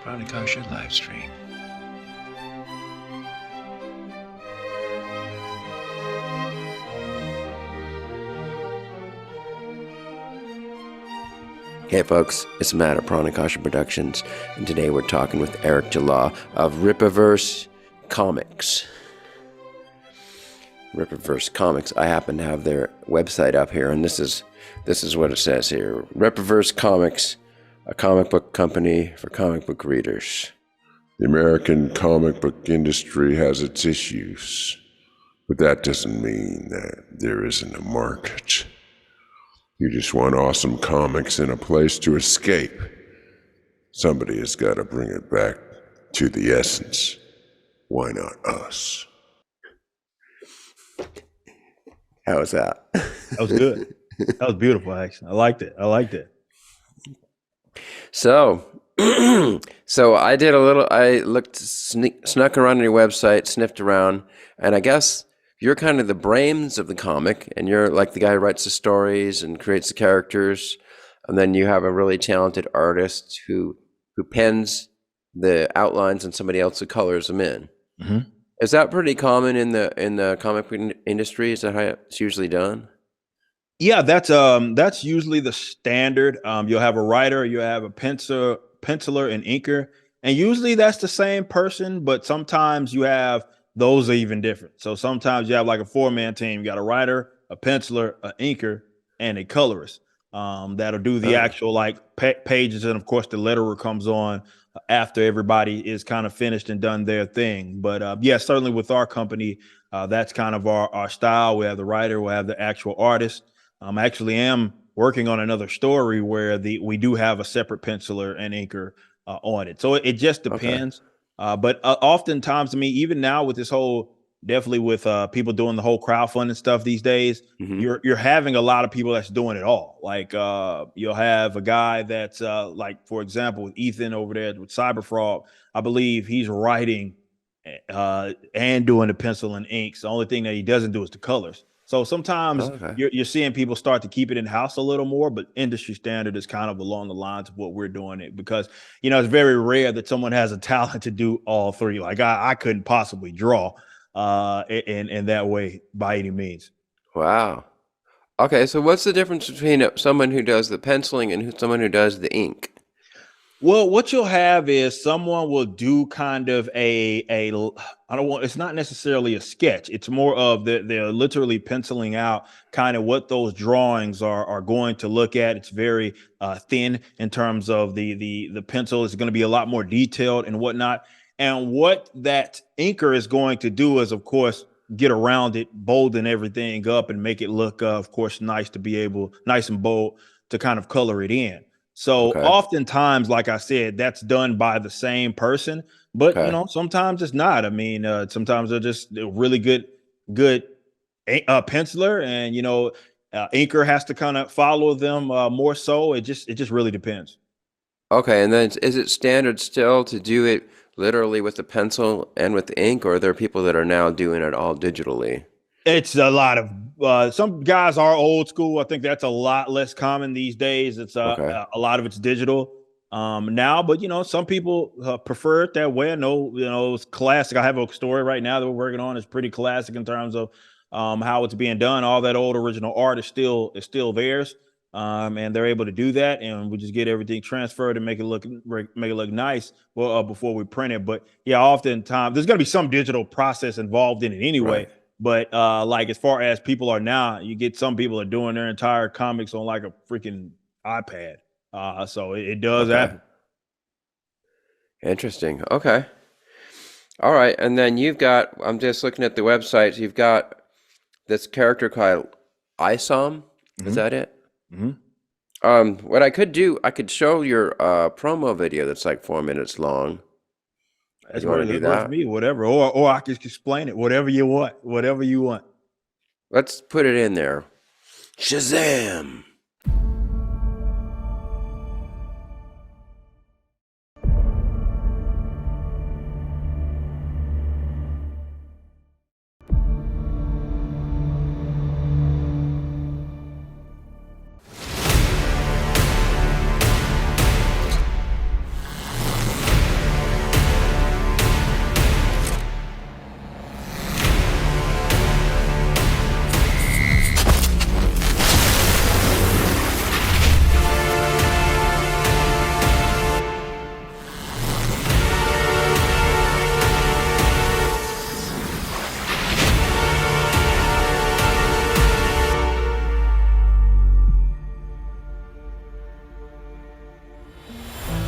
Pranakasha livestream. Hey folks, it's Matt at Pranakasha Productions, and today we're talking with Eric Jala of Rippaverse Comics. Rippaverse Comics, I happen to have their website up here, and this is what it says here. Rippaverse Comics, a comic book company for comic book readers. The American comic book industry has its issues, but that doesn't mean that there isn't a market. You just want awesome comics and a place to escape. Somebody has got to bring it back to the essence. Why not us? How was that? That was good. That was beautiful, actually. I liked it. So, I did I snuck around on your website, sniffed around, and I guess you're kind of the brains of the comic, and you're like the guy who writes the stories and creates the characters, and then you have a really talented artist who pens the outlines and somebody else who colors them in. Mm-hmm. Is that pretty common in the comic book industry? Is that how it's usually done? Yeah, that's usually the standard. You'll have a writer, you have a penciler and inker, and usually that's the same person, but sometimes you have those are even different. So sometimes you have like a 4-man team. You got a writer, a penciler, an inker, and a colorist that'll do the actual like pages. And of course, the letterer comes on after everybody is kind of finished and done their thing. But yeah, certainly with our company, that's kind of our style. We have the writer, we have the actual artist. I actually am working on another story where we do have a separate penciler and inker on it. So it just depends. Okay. But oftentimes, I mean, even now with this whole, definitely with people doing the whole crowdfunding stuff these days, mm-hmm. you're having a lot of people that's doing it all. Like you'll have a guy that's like, for example, with Ethan over there with Cyberfrog, I believe he's writing and doing the pencil and inks. The only thing that he doesn't do is the colors. So sometimes you're seeing people start to keep it in house a little more, but industry standard is kind of along the lines of what we're doing it because, you know, it's very rare that someone has a talent to do all three. Like I couldn't possibly draw in that way by any means. Wow. Okay. So what's the difference between someone who does the penciling and someone who does the ink? Well, what you'll have is someone will do kind of it's not necessarily a sketch. It's more of they're literally penciling out kind of what those drawings are going to look at. It's very thin in terms of the pencil is going to be a lot more detailed and whatnot. And what that inker is going to do is, of course, get around it, bolden everything up and make it look, of course, nice and bold to kind of color it in. So oftentimes, like I said, that's done by the same person, but you know, sometimes it's not. I mean, sometimes they're just really good penciler, and you know, inker has to kind of follow them more so. It just really depends. Okay, and then is it standard still to do it literally with the pencil and with the ink, or are there people that are now doing it all digitally? It's a lot of some guys are old school. I think that's a lot less common these days. It's a lot of it's digital now, but you know, some people prefer it that way. I know, you know, it's classic. I have a story right now that we're working on. It's pretty classic in terms of how it's being done. All that old original art is still theirs, and they're able to do that. And we just get everything transferred and make it look nice. Well, before we print it, but yeah, oftentimes there's going to be some digital process involved in it anyway. Right. But like as far as people are now, you get some people are doing their entire comics on like a freaking iPad. So it does happen. Interesting. Okay. All right. And then I'm just looking at the website. You've got this character called Isom. Mm-hmm. Is that it? Mm-hmm. What I could do, I could show your promo video that's like 4 minutes long. That's what it is for me, whatever. Or I can explain it, whatever you want. Let's put it in there. Shazam!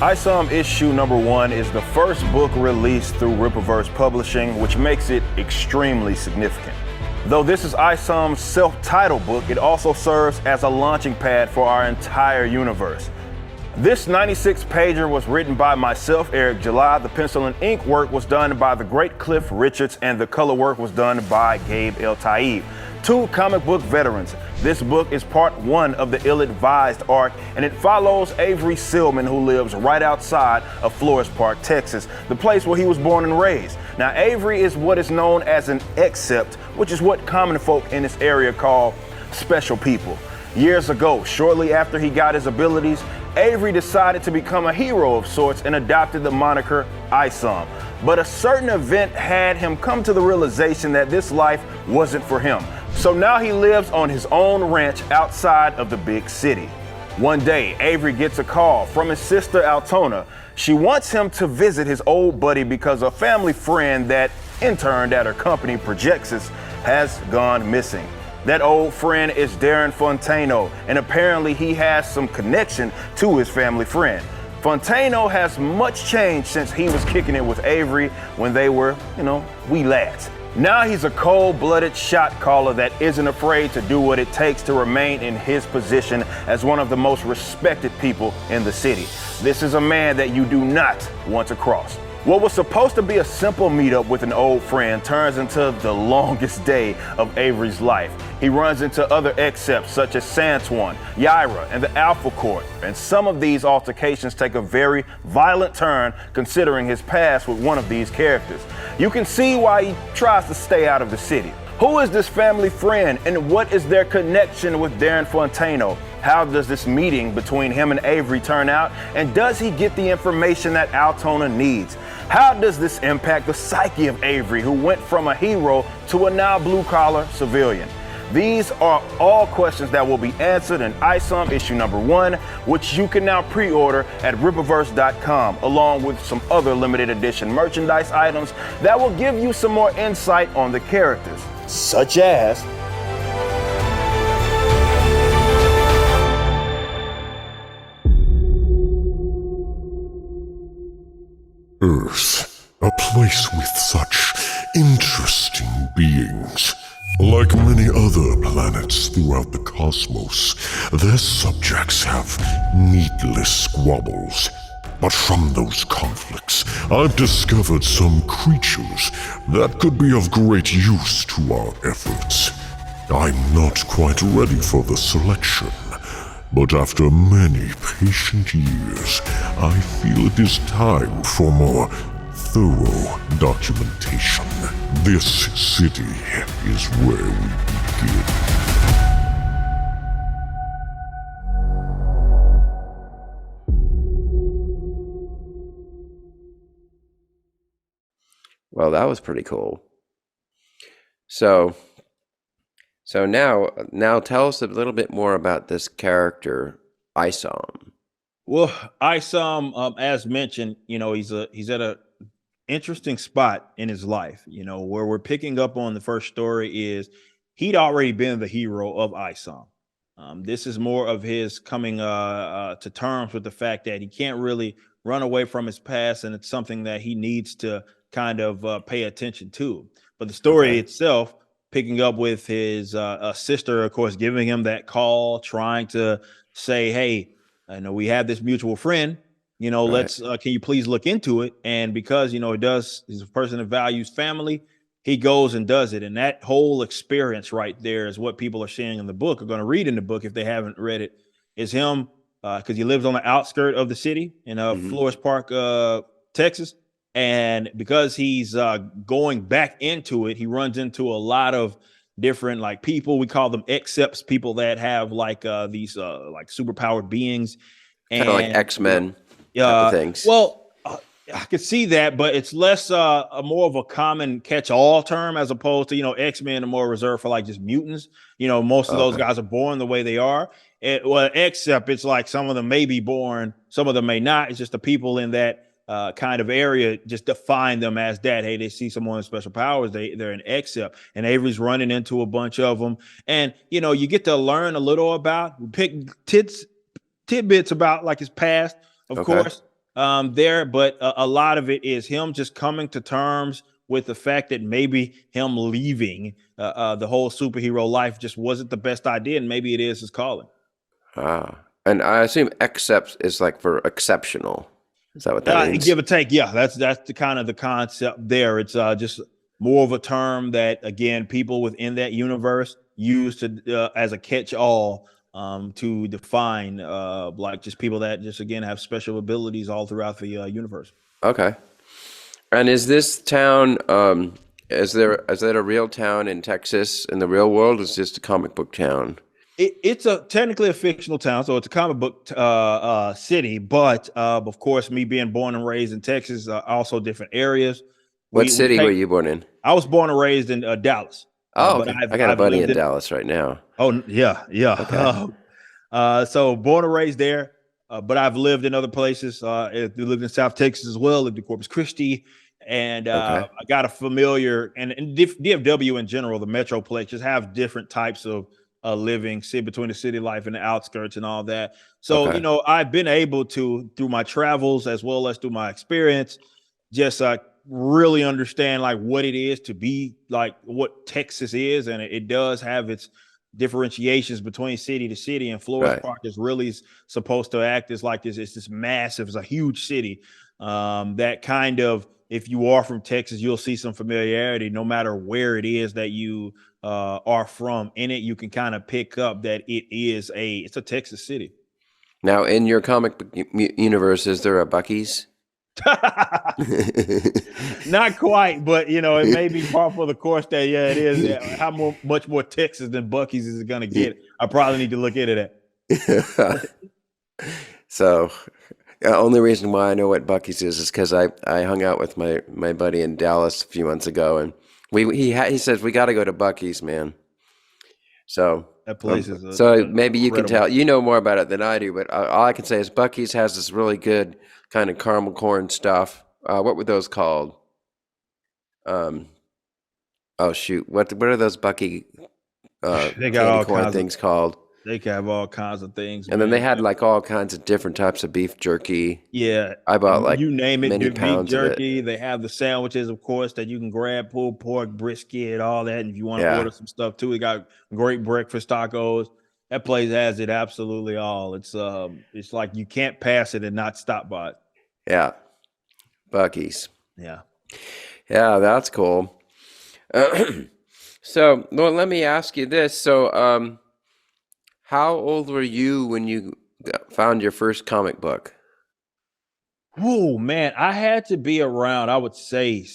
Isom issue number 1 is the first book released through Rippaverse Publishing, which makes it extremely significant. Though this is Isom's self-titled book, it also serves as a launching pad for our entire universe. This 96-pager was written by myself, Eric July. The pencil and ink work was done by the great Cliff Richards, and the color work was done by Gabe El Taib, 2 comic book veterans. This book is part 1 of the ill-advised arc, and it follows Avery Silman, who lives right outside of Flores Park, Texas, the place where he was born and raised. Now, Avery is what is known as an accept, which is what common folk in this area call special people. Years ago, shortly after he got his abilities, Avery decided to become a hero of sorts and adopted the moniker Isom. But a certain event had him come to the realization that this life wasn't for him. So now he lives on his own ranch outside of the big city. One day, Avery gets a call from his sister Altona. She wants him to visit his old buddy because a family friend that interned at her company, Projexis, has gone missing. That old friend is Darren Fontano, and apparently he has some connection to his family friend. Fontano has much changed since he was kicking it with Avery when they were, wee lads. Now he's a cold-blooded shot caller that isn't afraid to do what it takes to remain in his position as one of the most respected people in the city. This is a man that you do not want to cross. What was supposed to be a simple meetup with an old friend turns into the longest day of Avery's life. He runs into other accepts such as Santuan, Yaira, and the Alpha Court, and some of these altercations take a very violent turn considering his past with one of these characters. You can see why he tries to stay out of the city. Who is this family friend, and what is their connection with Darren Fontano? How does this meeting between him and Avery turn out, and does he get the information that Altona needs? How does this impact the psyche of Avery, who went from a hero to a now blue-collar civilian? These are all questions that will be answered in Isom issue number 1, which you can now pre-order at Ripaverse.com, along with some other limited edition merchandise items that will give you some more insight on the characters, such as Earth, a place with such interesting beings. Like many other planets throughout the cosmos, their subjects have needless squabbles. But from those conflicts, I've discovered some creatures that could be of great use to our efforts. I'm not quite ready for the selection, but after many patient years, I feel it is time for more thorough documentation. This city is where we begin. Well, that was pretty cool. So now tell us a little bit more about this character, Isom. Well, Isom, as mentioned, he's at a interesting spot in his life. Where we're picking up on the first story is he'd already been the hero of Isom. This is more of his coming to terms with the fact that he can't really run away from his past, and it's something that he needs to kind of pay attention to. But the story itself, picking up with his sister, of course, giving him that call, trying to say, hey, I know we have this mutual friend, let's, can you please look into it? And because, he's a person that values family, he goes and does it. And that whole experience right there is what people are seeing in the book, are going to read in the book if they haven't read it, is him, because he lives on the outskirt of the city in Flores Park, Texas. And because he's going back into it, he runs into a lot of different people. We call them accepts, people that have these superpowered beings, and Kind of like X-Men type of things. Well, I could see that, but it's less a more of a common catch-all term as opposed to X-Men are more reserved for just mutants. Most of those guys are born the way they are. Except it's like some of them may be born, some of them may not. It's just the people in that kind of area just define them as that. Hey, they see someone with special powers, they're an accept. And Avery's running into a bunch of them. And, you get to learn a little about, pick tidbits about his past, of course. there, but a lot of it is him just coming to terms with the fact that maybe him leaving the whole superhero life just wasn't the best idea, and maybe it is his calling. Ah, and I assume except is like for exceptional. Is that what that means? Give or take, yeah, that's the kind of the concept there. It's just more of a term that, again, people within that universe use to as a catch-all to define like just people that just, again, have special abilities all throughout the universe. Okay. And is this town, is that a real town in Texas in the real world? Or is it just a comic book town? It's technically a fictional town, so it's a comic book city. But of course, me being born and raised in Texas, also different areas. What city were you born in? I was born and raised in Dallas. Oh, but okay. I got a buddy in Dallas right now. Oh, yeah, yeah. Okay. So born and raised there, but I've lived in other places. I lived in South Texas as well. Lived in Corpus Christi, and I got a familiar and DFW in general. The Metroplex just have different types of living, sit between the city life and the outskirts and all that. So you know, I've been able to, through my travels as well as through my experience, just really understand like what it is to be like what Texas is, and it does have its differentiations between city to city. And Flores Park is really supposed to act as like this. It's this massive, it's a huge city. That kind of, if you are from Texas, you'll see some familiarity no matter where it is that you are from. In it, you can kind of pick up that it's a Texas city. Now, in your comic book universe, is there a Buc-ee's? Not quite, but you know, it may be par for the course that it is. Yeah, how much more Texas than Buc-ee's is it going to get? I probably need to look into that. So, the only reason why I know what Buc-ee's is because I hung out with my buddy in Dallas a few months ago, and he says we got to go to Buc-ee's, man. So that place is maybe you can tell, you know more about it than I do, but all I can say is Buc-ee's has this really good kind of caramel corn stuff. What were those called? Oh shoot, what are those Buc-ee they got all corn kinds things called? They can have all kinds of things. And then they had like all kinds of different types of beef jerky. Yeah. I bought like you name it, many beef pounds jerky. of it. They have the sandwiches, of course, that you can grab, pulled pork, brisket, all that. And if you want to order some stuff too, we got great breakfast tacos. That place has it absolutely all. It's like you can't pass it and not stop by it. Yeah. Buc-ee's. Yeah. Yeah, that's cool. So, well, let me ask you this. So, how old were you when you found your first comic book? Oh, man, I had to be around, I would say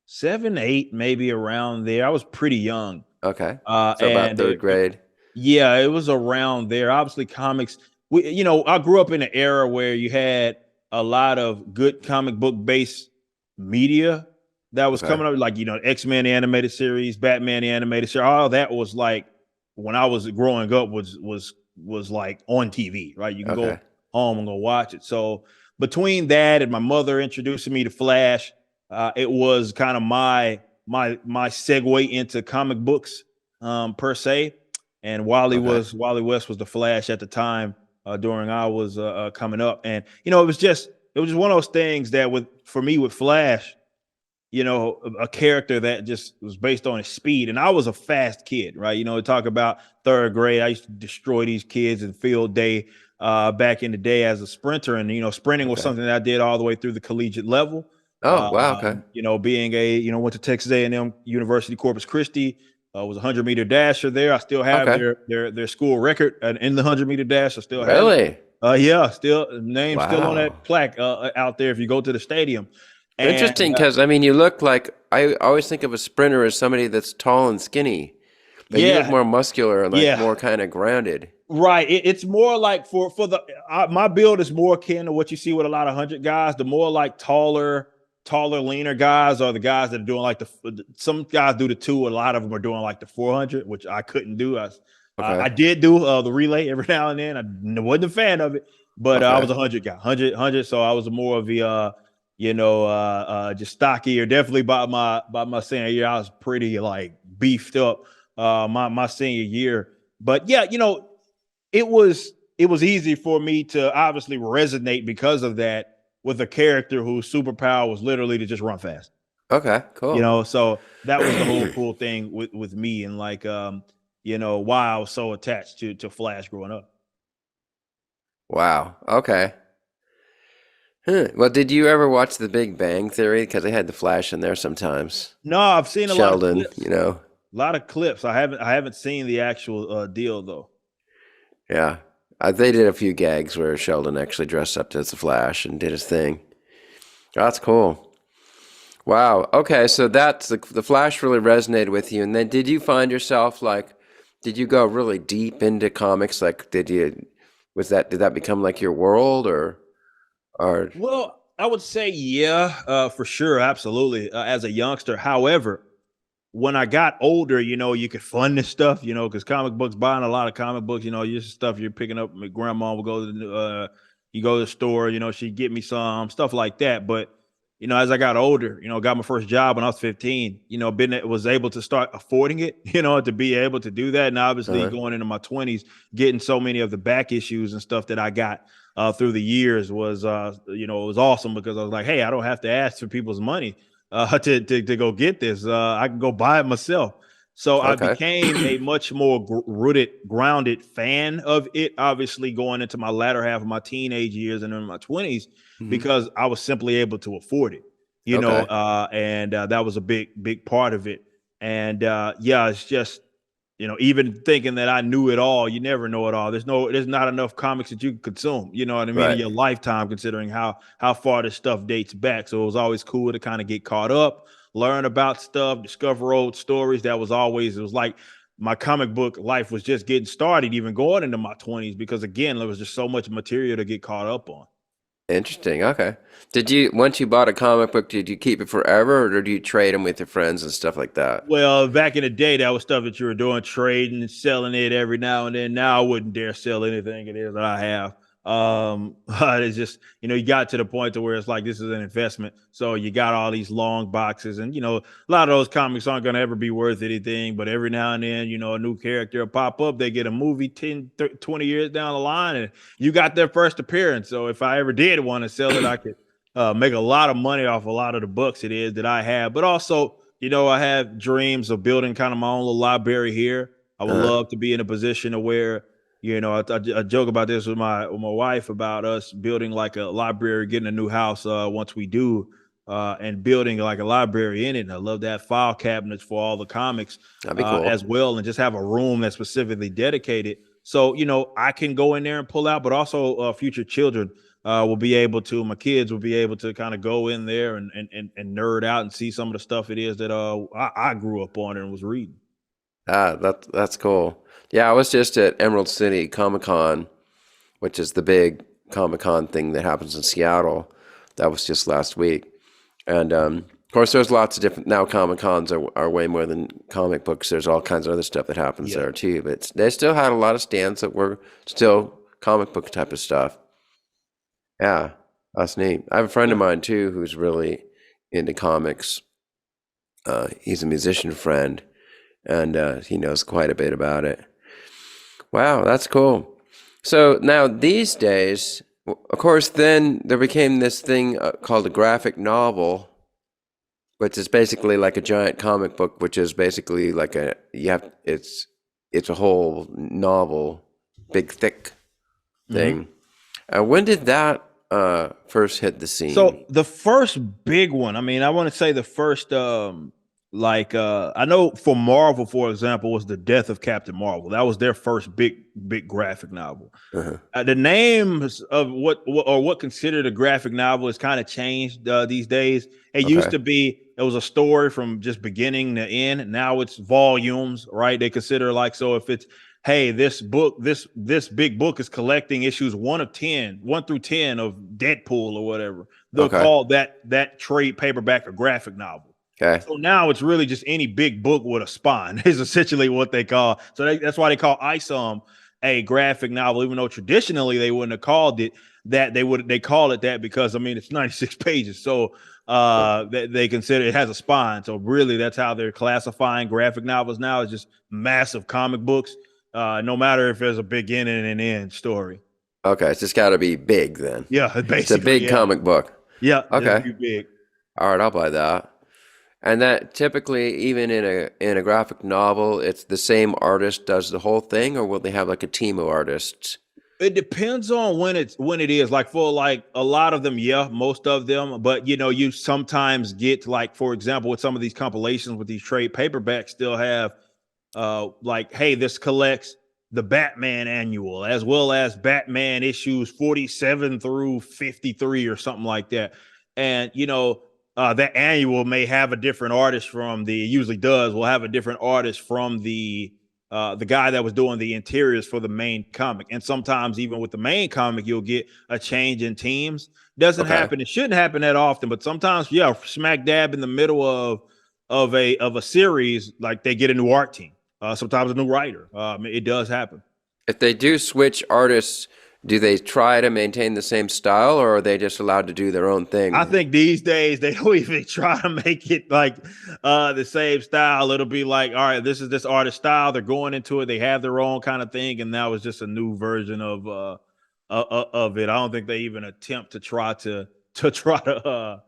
7, 8, maybe around there. I was pretty young. Okay. So about third grade. Yeah, it was around there. Obviously, comics. I grew up in an era where you had a lot of good comic book based media that was coming up, like X-Men the animated series, Batman the animated series. All that was like when I was growing up was like on TV, right? You can go home and go watch it. So between that and my mother introducing me to Flash, it was kind of my segue into comic books per se. And Wally West was the Flash at the time during I was coming up, and it was just one of those things that for me with Flash, a character that just was based on his speed. And I was a fast kid, right? Talk about third grade. I used to destroy these kids in field day back in the day as a sprinter. And, sprinting was something that I did all the way through the collegiate level. Oh, wow. Okay. Being went to Texas A&M University, Corpus Christi, was a 100-meter dasher there. I still have their school record in the 100-meter dash. I still have it. Yeah, still name still on that plaque out there if you go to the stadium. Interesting, because you look like, I always think of a sprinter as somebody that's tall and skinny, but you look more muscular and more kind of grounded. Right. It's more like for my build is more akin to what you see with a lot of 100 guys. The more like taller, leaner guys are the guys that are doing like some guys do the 2. A lot of them are doing like the 400, which I couldn't do. I did do the relay every now and then. I wasn't a fan of it, but I was a 100 guy, 100. So I was more of the, just stockier. Definitely by my senior year, I was pretty like beefed up my senior year. But yeah, it was it was easy for me to obviously resonate because of that with a character whose superpower was literally to just run fast. Okay, cool. So that was the whole cool thing with me, and like why I was so attached to Flash growing up. Wow. Okay. Huh. Well, did you ever watch The Big Bang Theory? Because they had the Flash in there sometimes. No, I've seen a lot of Sheldon, clips. you know. A lot of clips. I haven't seen the actual deal though. Yeah. They did a few gags where Sheldon actually dressed up as the Flash and did his thing. That's cool. Wow. Okay, so that's the Flash really resonated with you. And then did you find yourself like, did you go really deep into comics? Like, did that become like your world or Well, I would say yeah, for sure, absolutely. As a youngster, however, when I got older, you could fund this stuff, because comic books, buying a lot of comic books, just stuff you're picking up. My grandma would go to you go to the store, she'd get me some stuff like that. But as I got older, got my first job when I was 15, was able to start affording it, to be able to do that. And obviously uh going into my 20s, getting so many of the back issues and stuff that I got through the years was, it was awesome because I was like, hey, I don't have to ask for people's money to go get this. I can go buy it myself. So I Okay. became a much more rooted, grounded fan of it, obviously going into my latter half of my teenage years and in my 20s, Hmm. because I was simply able to afford it, Okay. and that was a big part of it. And yeah, it's just, even thinking that I knew it all, you never know it all. There's not enough comics that you can consume, you know what I mean, in Right. your lifetime, considering how far this stuff dates back. So it was always cool to kind of get caught up, learn about stuff, discover old stories. It was like my comic book life was just getting started, even going into my 20s, because again, there was just so much material to get caught up on. Interesting. Okay. Once you bought a comic book, did you keep it forever or do you trade them with your friends and stuff like that? Well, back in the day, that was stuff that you were doing, trading and selling it every now and then. Now I wouldn't dare sell anything it is that I have. It's just, you got to the point to where it's like this is an investment. So you got all these long boxes, and a lot of those comics aren't gonna ever be worth anything. But every now and then, a new character will pop up. They get a movie 10, 30, 20 years down the line, and you got their first appearance. So if I ever did want to sell it, I could make a lot of money off a lot of the books it is that I have. But also, I have dreams of building kind of my own little library here. I would Uh-huh. love to be in a position to where, I joke about this with my wife about us building like a library, getting a new house once we do, and building like a library in it. And I love to have file cabinets for all the comics That'd be cool. as well, and just have a room that's specifically dedicated. So I can go in there and pull out, but also future children will be able to. My kids will be able to kind of go in there and nerd out and see some of the stuff it is that I grew up on and was reading. That's cool. Yeah, I was just at Emerald City Comic Con, which is the big Comic Con thing that happens in Seattle. That was just last week. And of course, there's lots of different, now Comic Cons are way more than comic books. There's all kinds of other stuff that happens Yeah. there too. But they still had a lot of stands that were still comic book type of stuff. Yeah, that's neat. I have a friend of Yeah. mine too who's really into comics. He's a musician friend, and he knows quite a bit about it. Wow, that's cool. So now these days, of course, then there became this thing called a graphic novel, which is basically like a giant comic book, which is basically like it's a whole novel, big thick Mhm. thing. When did that first hit the So scene? the first big one, I mean, I want to say the first I know for Marvel, for example, was the death of Captain Marvel. That was their first big graphic novel. Uh-huh. The names of what considered a graphic novel has kind of changed these days. It used Okay. to be it was a story from just beginning to end. Now it's volumes, right? They consider like, so if it's, hey, this book, this big book is collecting issues 1 through 10 of Deadpool or whatever. They'll Okay. call that trade paperback a graphic novel. Okay. So now it's really just any big book with a spine is essentially what they call. So that's why they call Isom a graphic novel, even though traditionally they wouldn't have called it that. They call it that because I mean it's 96 pages. So they consider it has a spine. So really that's how they're classifying graphic novels now, is just massive comic books. No matter if there's a beginning and end story. Okay, it's just got to be big then. Yeah, It's a basically, big yeah. comic book. Yeah, just Okay. be big. All right, I'll buy that. And that typically, even in a graphic novel, it's the same artist does the whole thing, or will they have like a team of artists? It depends on when it is. Like for like a lot of them, yeah, most of them. But you know, you sometimes get like, for example, with some of these compilations with these trade paperbacks, still have like, hey, this collects the Batman annual as well as Batman issues 47 through 53 or something like that. And you know, that annual may have a different artist from the, it usually does, will have a different artist from the guy that was doing the interiors for the main comic. And sometimes even with the main comic, you'll get a change in teams. Doesn't Okay. happen. It shouldn't happen that often, but sometimes, yeah, smack dab in the middle of a series, like they get a new art team. Sometimes a new writer. It does happen. If they do switch artists, do they try to maintain the same style, or are they just allowed to do their own I thing? think these days they don't even try to make it like the same style. It'll be like, all right, this is this artist style. They're going into it. They have their own kind of thing, and now it's just a new version of it. I don't think they even attempt to try to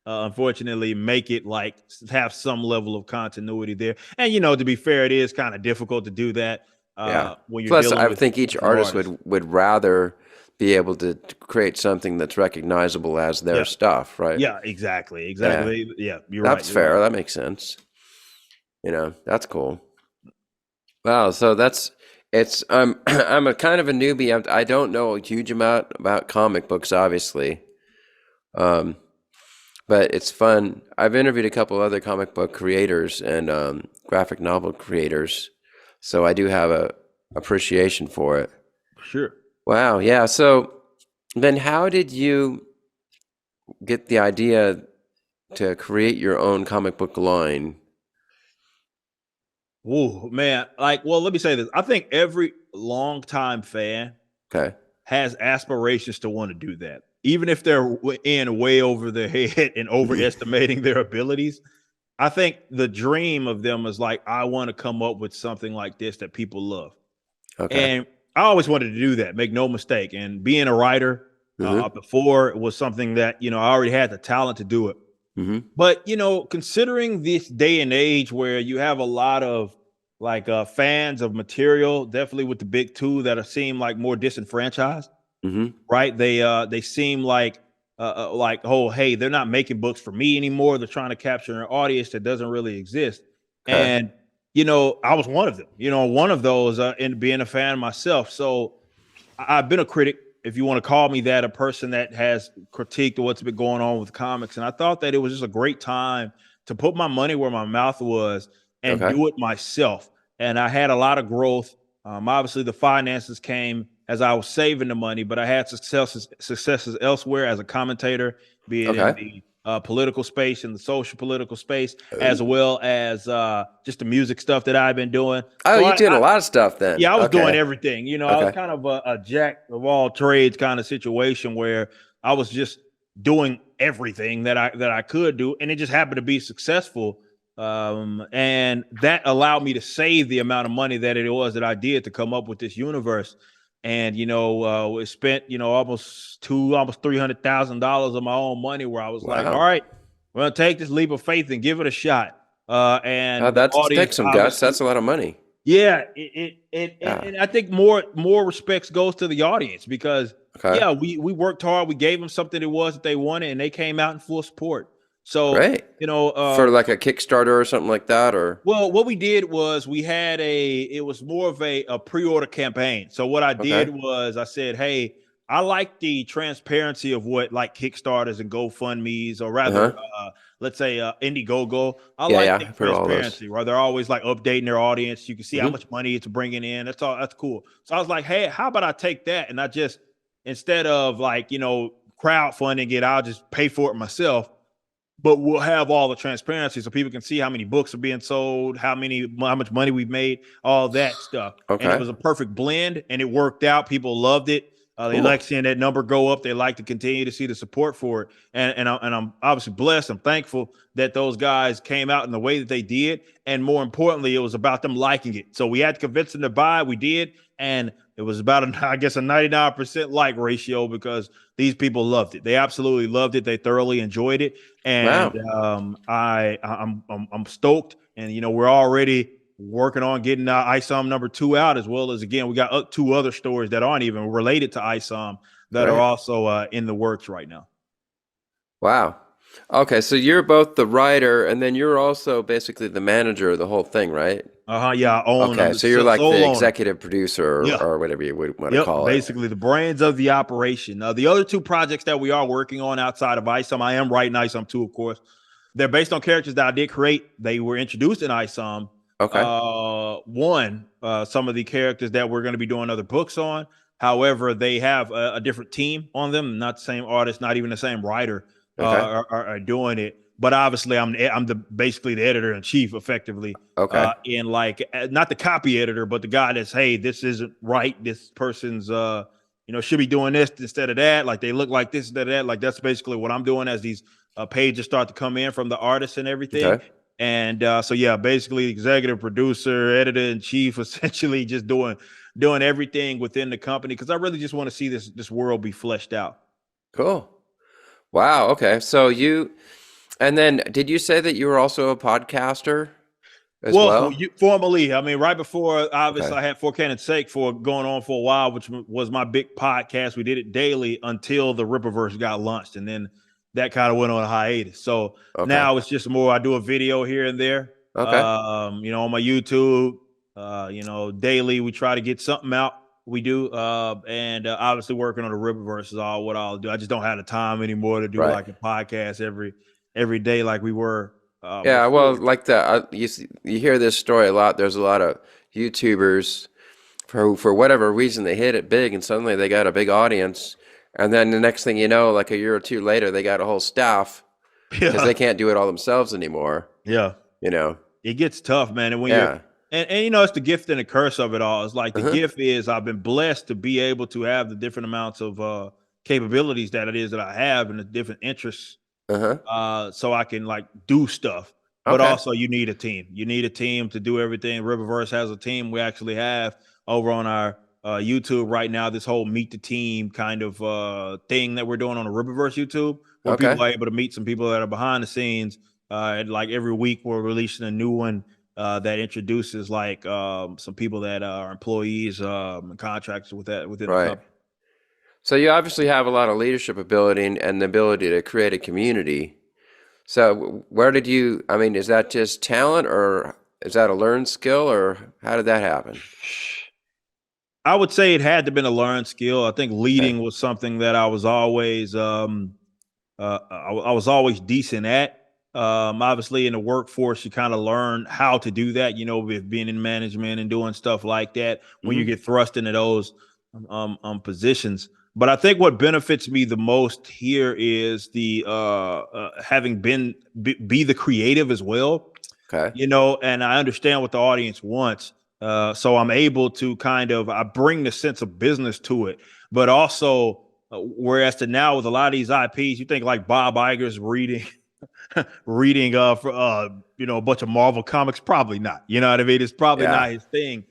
unfortunately make it like have some level of continuity there. And you know, to be fair, it is kind of difficult to do that Yeah. when you're Plus, dealing I with think each different artist artists. would rather be able to create something that's recognizable as their Yeah, stuff, right? yeah, exactly, Yeah, exactly. Yeah, you're right. that's You're right. fair. That makes sense. That's cool. Wow, so that's it's I'm a kind of a newbie. I don't know a huge amount about comic books, obviously. Um, but it's fun. I've interviewed a couple other comic book creators and graphic novel creators, so I do have a appreciation for it. Sure. Wow, yeah. So then how did you get the idea to create your own comic book line? Whoa, man. Like, well, let me say this. I think every longtime fan Okay. has aspirations to want to do that, even if they're in way over their head and overestimating their abilities. I think the dream of them is like, I want to come up with something like this that people love. Okay. And I always wanted to do that, make no mistake. And being a writer Mm-hmm. before was something that, you know, I already had the talent to do it. Mm-hmm. But you know, considering this day and age where you have a lot of like fans of material, definitely with the big two that are seem like more disenfranchised, Mm-hmm. right? They seem like, oh, hey, they're not making books for me anymore. They're trying to capture an audience that doesn't really exist. Okay. And you know, I was one of them. You know, one of those in being a fan myself. So I've been a critic, if you want to call me that, a person that has critiqued what's been going on with comics. And I thought that it was just a great time to put my money where my mouth was and Okay. do it myself. And I had a lot of growth. Obviously, the finances came as I was saving the money, but I had successes elsewhere as a commentator, be it in Okay. the political space, in the social political space, as well as just the music stuff that I've been doing. Oh, So you're doing a lot of stuff then. yeah, I was doing Okay. everything. You know, I was Okay. kind of a jack of all trades kind of situation where I was just doing everything that I could do, and it just happened to be successful. And that allowed me to save the amount of money that it was that I did to come up with this universe. And you know, we spent almost $300,000 of my own money, where I was like, all Wow. right, we're gonna take this leap of faith and give it a shot. And the That's audience takes some guts. obviously, That's a lot of money. yeah, Yeah. and I think more respects goes to the audience because Okay. yeah, we worked hard, we gave them something it was that they wanted, and they came out in full support. So Great. you know, For like a Kickstarter or something like that, or well, what we did was we had it was more of a pre-order campaign. So what I did okay. was I said, hey, I like the transparency of what like Kickstarters and GoFundMe's, or rather, Uh-huh. let's say Indiegogo. I Yeah, like yeah. the I've heard of all those. transparency where they're always like updating their audience. You can see how Mm-hmm. much money it's bringing in. That's all. That's cool. So I was like, hey, how about I take that and I just, instead of like, crowdfunding it, I'll just pay for it myself, but we'll have all the transparency so people can see how many books are being sold, how much money we've made, all that stuff. And it Okay. was a perfect blend, and it worked out. People loved it. They like Cool. seeing that number go up. They like to continue to see the support for it. And I'm obviously blessed. I'm thankful that those guys came out in the way that they did. And more importantly, it was about them liking it. So we had to convince them to buy. We did. And It was about, I guess, a 99% like ratio because these people loved it. They absolutely loved it. They thoroughly enjoyed it, and Wow. I'm stoked. And we're already working on getting Isom #2 out, as well as, again, we got 2 other stories that aren't even related to Isom that are Right. also in the works right now. Wow. Okay, so you're both the writer and then you're also basically the manager of the whole thing, right? Yeah, I own. I'm Okay, the so you're like the sole owner. executive producer Yeah. or whatever you would want to Yep, call it. basically the brains of the operation. The other 2 projects that we are working on outside of Isom, I am writing Isom too, of course. They're based on characters that I did create. They were introduced in Isom. Okay. Some of the characters that we're going to be doing other books on. However, they have a different team on them, not the same artist, not even the same writer Okay. are doing it. But obviously, I'm basically the editor in chief, effectively. Okay. And like, not the copy editor, but the guy that's, hey, this isn't right. This person's should be doing this instead of that. Like, they look like this instead of that. Like, that's basically what I'm doing as these pages start to come in from the artists and everything. Okay. And so yeah, basically executive producer, editor in chief, essentially just doing everything within the company, because I really just want to see this world be fleshed out. Cool. Wow. Okay. So and then did you say that you were also a podcaster as Well, well? formally, I mean, right before, obviously, Okay. I had For Cannon's Sake for going on for a while, which was my big podcast. We did it daily until the Rippaverse got launched, and then that kind of went on a hiatus. So Okay. now it's just more, I do a video here and there, Okay. on my YouTube. Daily we try to get something out. We do, and obviously working on the Rippaverse is all what I'll do. I just don't have the time anymore to do Right. like a podcast every day like we were Yeah, well, before. like you hear this story a lot. There's a lot of YouTubers for whatever reason they hit it big and suddenly they got a big audience, and then the next thing you know, like a year or 2 later, they got a whole staff because Yeah, they can't do it all themselves anymore. yeah. You know? It gets tough, man. And when you're Yeah. and it's the gift and the curse of it all. It's like the Uh-huh. gift is I've been blessed to be able to have the different amounts of capabilities that it is that I have and the different interests, Uh-huh. so I can like do stuff. But Okay. also you need a team. You need a team to do everything. Riververse has a team. We actually have over on our YouTube right now this whole meet the team kind of thing that we're doing on the Riververse YouTube, where Okay. people are able to meet some people that are behind the scenes. And like every week we're releasing a new one that introduces like some people that are employees and contractors within the Right. company. So you obviously have a lot of leadership ability and the ability to create a community. So where did I mean, is that just talent or is that a learned skill or how did that happen? I would say it had to been a learned skill. I think Okay. leading was something that I was always I was always decent at. Obviously, in the workforce, you kind of learn how to do that. With being in management and doing stuff like that, when you Hmm. get thrust into those positions. But I think what benefits me the most here is the having be the creative as well. Okay. And I understand what the audience wants. So I'm able to I bring the sense of business to it, but also, whereas to now with a lot of these IPs, you think like Bob Iger's reading for a bunch of Marvel comics, probably not. You know what I mean? It's probably Yeah. not his thing.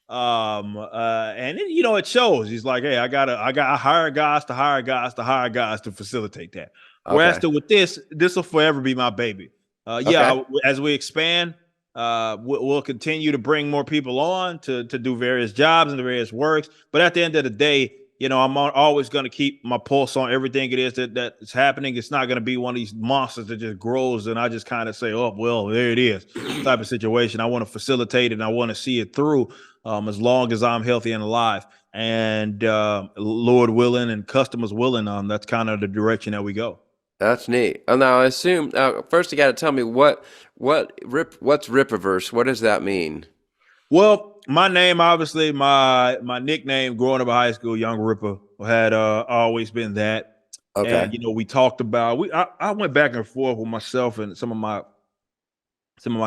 And it shows. He's like, hey, I hire guys to hire guys to hire guys to facilitate that. Whereas Okay. with this will forever be my baby. Okay. As we expand, we'll continue to bring more people on to do various jobs and the various works. But at the end of the day, I'm always going to keep my pulse on everything it is that is happening. It's not going to be one of these monsters that just grows and I just kind of say, oh, well, there it is type of situation. I want to facilitate it and I want to see it through as long as I'm healthy and alive. And Lord willing and customers willing, that's kind of the direction that we go. That's neat. Oh, now I assume first you got to tell me what's Ripaverse? What does that mean? Well, my name, obviously, my nickname growing up in high school, Young Ripper, had always been that. Okay. And we talked about I went back and forth with myself and some of my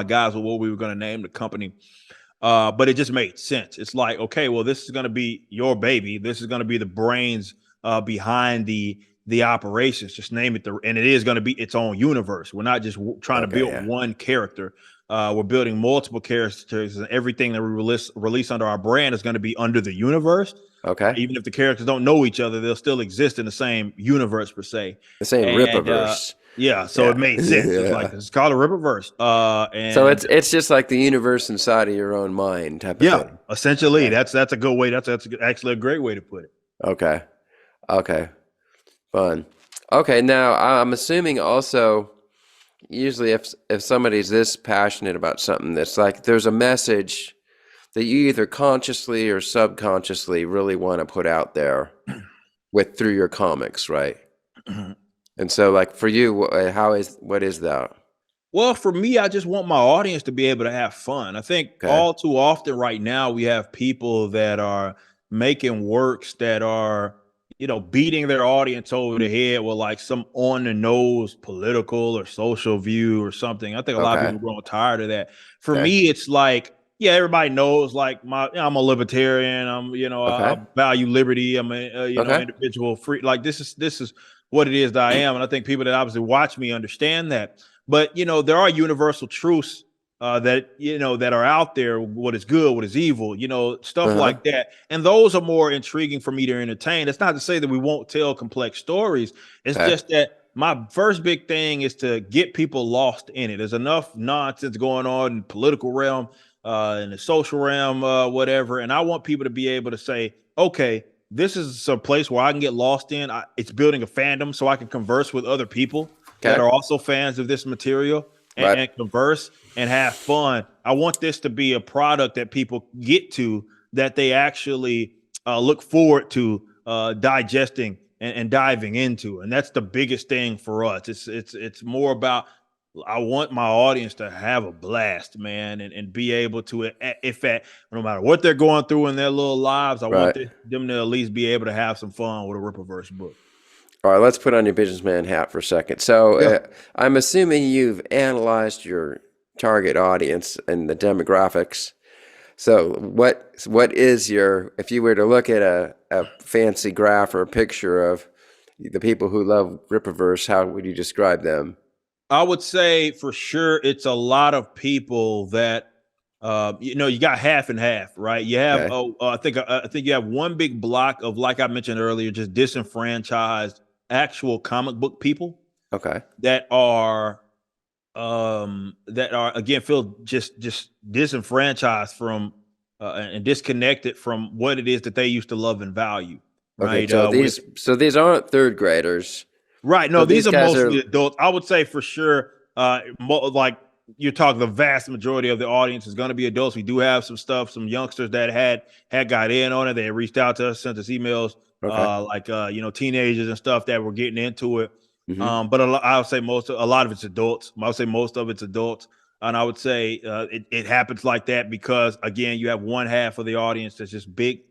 guys with what we were going to name the company. But it just made sense. It's like, okay, well, this is going to be your baby. This is going to be the brains behind the operations. Just name it, and it is going to be its own universe. We're not just trying to Okay. build Yeah. one character. We're building multiple characters, and everything that we release under our brand is going to be under the universe. Okay. Even if the characters don't know each other, they'll still exist in the same universe per se. The same And Ripaverse. yeah, so Yeah. it made sense. It's like it's called a Rippaverse. And So it's just like the universe inside of your own mind type of thing. Essentially, Yeah. that's a good way. That's actually a great way to put it. Okay. Okay. Fun. Okay. Now I'm assuming also, usually if somebody's this passionate about something, that's like there's a message that you either consciously or subconsciously really want to put out there through your comics, right? And so, like for you, what is that? Well, for me, I just want my audience to be able to have fun. I think all too often right now we have people that are making works that are, beating their audience over the head with like some on the nose political or social view or something. I think a lot of people are growing tired of that. For me, it's like, yeah, everybody knows like I'm a libertarian. I value liberty. I'm a individual free. Like this is what it is that I am. And I think people that obviously watch me understand that. But, there are universal truths that are out there. What is good, what is evil, stuff like that. And those are more intriguing for me to entertain. It's not to say that we won't tell complex stories. It's just that my first big thing is to get people lost in it. There's enough nonsense going on in the political realm, in the social realm, whatever. And I want people to be able to say, okay, this is a place where I can get lost in. It's building a fandom so I can converse with other people that are also fans of this material and converse and have fun. I want this to be a product that people get to, that they actually look forward to digesting and diving into. And that's the biggest thing for us. It's more about, I want my audience to have a blast, man, and be able to, no matter what they're going through in their little lives, I want them to at least be able to have some fun with a Ripaverse book. All right, let's put on your businessman hat for a second. So I'm assuming you've analyzed your target audience and the demographics. So what is if you were to look at a fancy graph or a picture of the people who love Ripaverse, how would you describe them? I would say for sure it's a lot of people that you got half and half, right? You have I think you have one big block of, like I mentioned earlier, just disenfranchised actual comic book people. That are again feel just disenfranchised from and disconnected from what it is that they used to love and value. Right. So these aren't third graders. Right. No, these are mostly adults. I would say for sure, like you're talking, the vast majority of the audience is going to be adults. We do have some youngsters that had got in on it. They reached out to us, sent us emails, teenagers and stuff that were getting into it. But I would say a lot of it's adults. I would say most of it's adults. And I would say it happens like that because, again, you have one half of the audience that's just big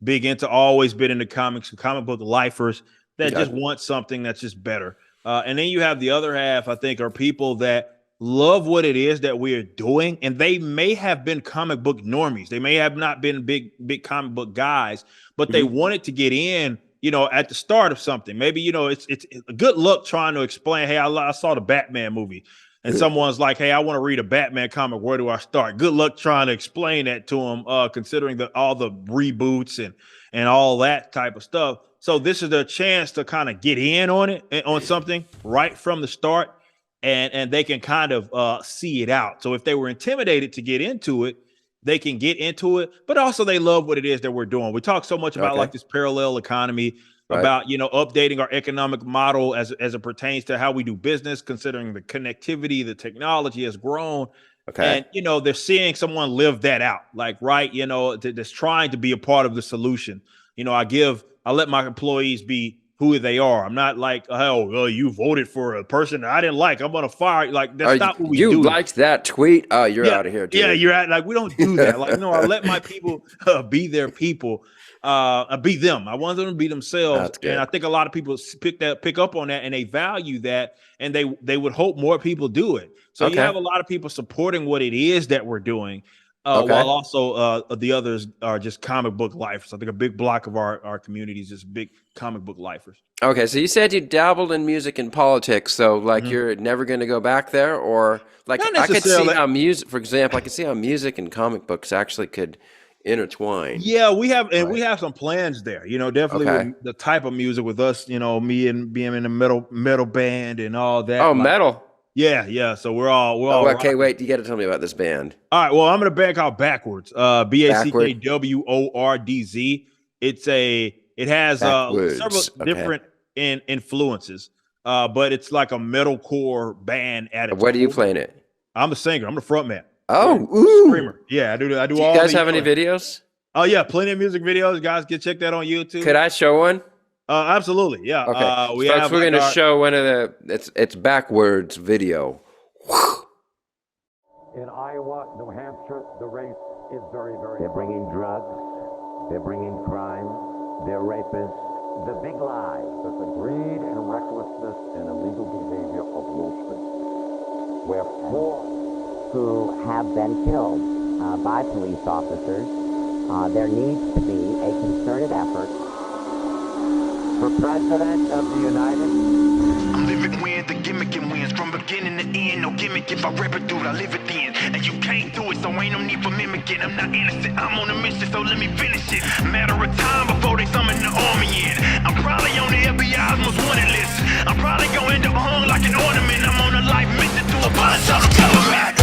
into, always been into comics and comic book lifers that just want something that's just better. And then you have the other half, I think, are people that love what it is that we are doing. And they may have been comic book normies. They may have not been big comic book guys, but they wanted to get in, at the start of something. Maybe, it's a good luck trying to explain, hey, I saw the Batman movie. And someone's like, hey, I want to read a Batman comic. Where do I start? Good luck trying to explain that to them, considering all the reboots and all that type of stuff. So this is their chance to kind of get in on it, on something right from the start, and they can kind of see it out. So if they were intimidated to get into it, they can get into it, but also they love what it is that we're doing. We talk so much about like this parallel economy, about, updating our economic model as it pertains to how we do business, considering the connectivity, the technology has grown. And, they're seeing someone live that out, like, that's trying to be a part of the solution. I let my employees be who they are. I'm not like, oh, well, you voted for a person that I didn't like, I'm going to fire you. Like, that's not what we do. You liked that tweet? Oh, you're out of here, dude. Yeah, you're out. Like, we don't do that. Like, no, I let my people be their people, be them. I want them to be themselves. And I think a lot of people pick up on that, and they value that, and they would hope more people do it. So you have a lot of people supporting what it is that we're doing. Okay. While also the others are just comic book lifers. I think a big block of our community is just big comic book lifers. Okay, so you said you dabbled in music and politics, so like Mhm. you're never going to go back there, or like Not I could see necessarily. how music, for example, I could see how music and comic books actually could intertwine. Yeah, we have Right. we have some plans there. Definitely Okay. with the type of music with us. Me and being in the metal band and all that. Oh, Like, metal. yeah. So we're all Oh, okay, rocking. wait, you got to tell me about this band. All right. Well, I'm in a band called BackWordz. Backward, BACKWORDZ. It has several Backwards. Okay. different influences. But it's like a metalcore band at its What are you core. playing it? I'm the singer. I'm the front man. Oh, ooh. Screamer. Yeah, I do Do you all guys the have any yelling. videos? Oh yeah, plenty of music videos. Guys, can check that on YouTube. Could I show one? Absolutely. Yeah. Okay, We folks, have we're like going to our- show one of the it's backwards video. In Iowa, New Hampshire, the race is very, very. They're bringing drugs. They're bringing crime. They're rapists. The big lie. That the greed and recklessness and illegal behavior of Wall Street. Where who have been killed by police officers. There needs to be a concerted effort. for President of the United I'm living with the gimmick and wins from beginning to end. No gimmick, if I rip it, dude, I live it then. And you can't do it, so ain't no need for mimicking. I'm not innocent, I'm on a mission, so let me finish it. Matter of time before they summon the army in. I'm probably on the FBI's most wanted list. I'm probably gonna end up hung like an ornament. I'm on a life mission to abolish all the government.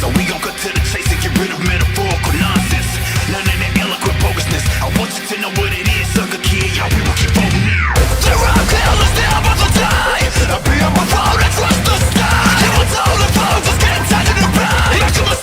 So we gon' cut to the chase and get rid of metaphorical nonsense. None of that eloquent bogusness. I want you to know what it is, sucker kid. Y'all people keep voting now. The rock hell is now about to die. I'll be on my phone and trust the sky. You were told the phone just can't touch it around. Back to my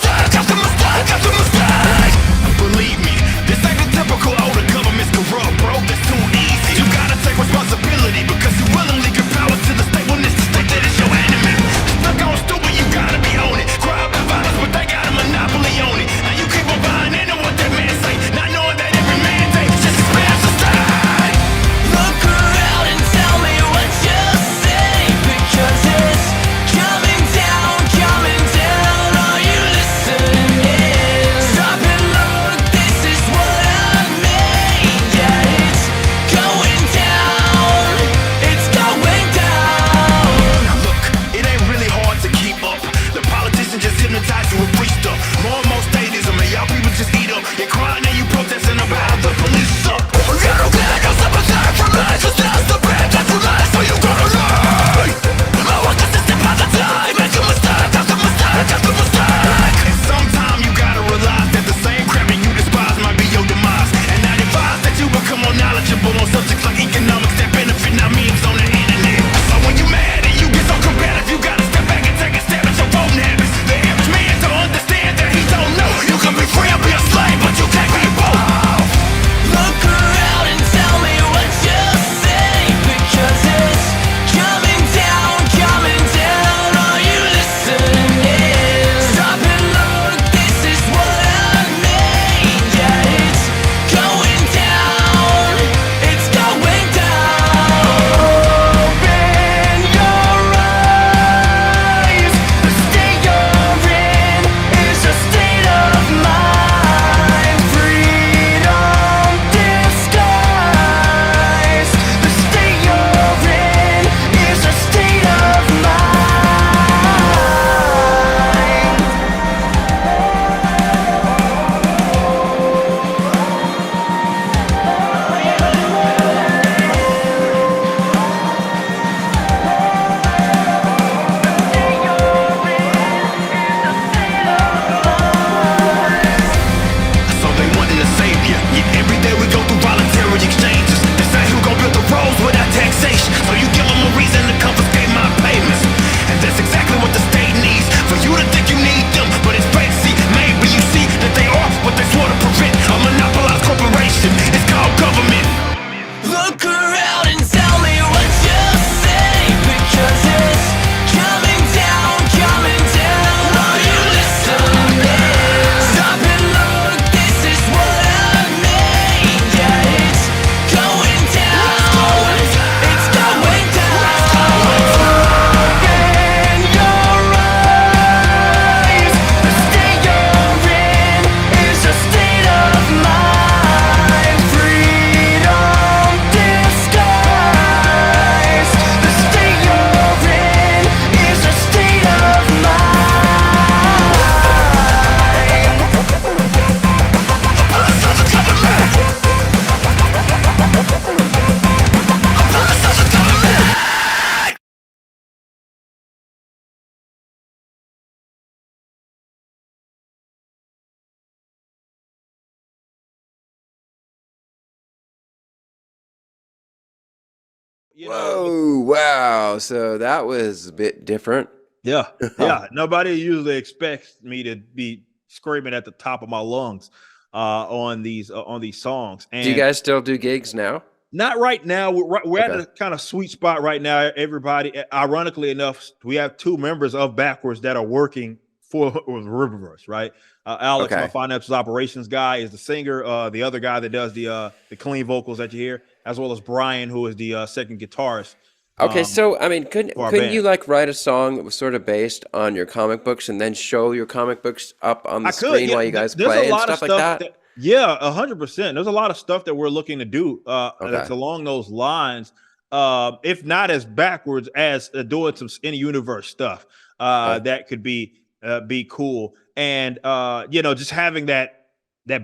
You know, Whoa, wow. So that was a bit different. yeah, Huh. yeah. Nobody usually expects me to be screaming at the top of my lungs on these songs. Do you And guys still do gigs now? not right now. We're at Okay. a kind of sweet spot right now. Everybody, ironically enough, we have two members of BackWordz that are working for Ripaverse, right? Alex, my Okay. financial operations guy, is the singer. The other guy that does the clean vocals that you hear, as well as Brian, who is the second guitarist Okay, so I mean, for our couldn't you band. like write a song that was sort of based on your comic books and then show your comic books up on the I could, screen yeah. while you guys There's a play and lot of stuff like stuff that? that, yeah, 100%. There's a lot of stuff that we're looking to do that's Okay. along those lines. If not as backwards as doing some in universe stuff, that could be cool. And just having that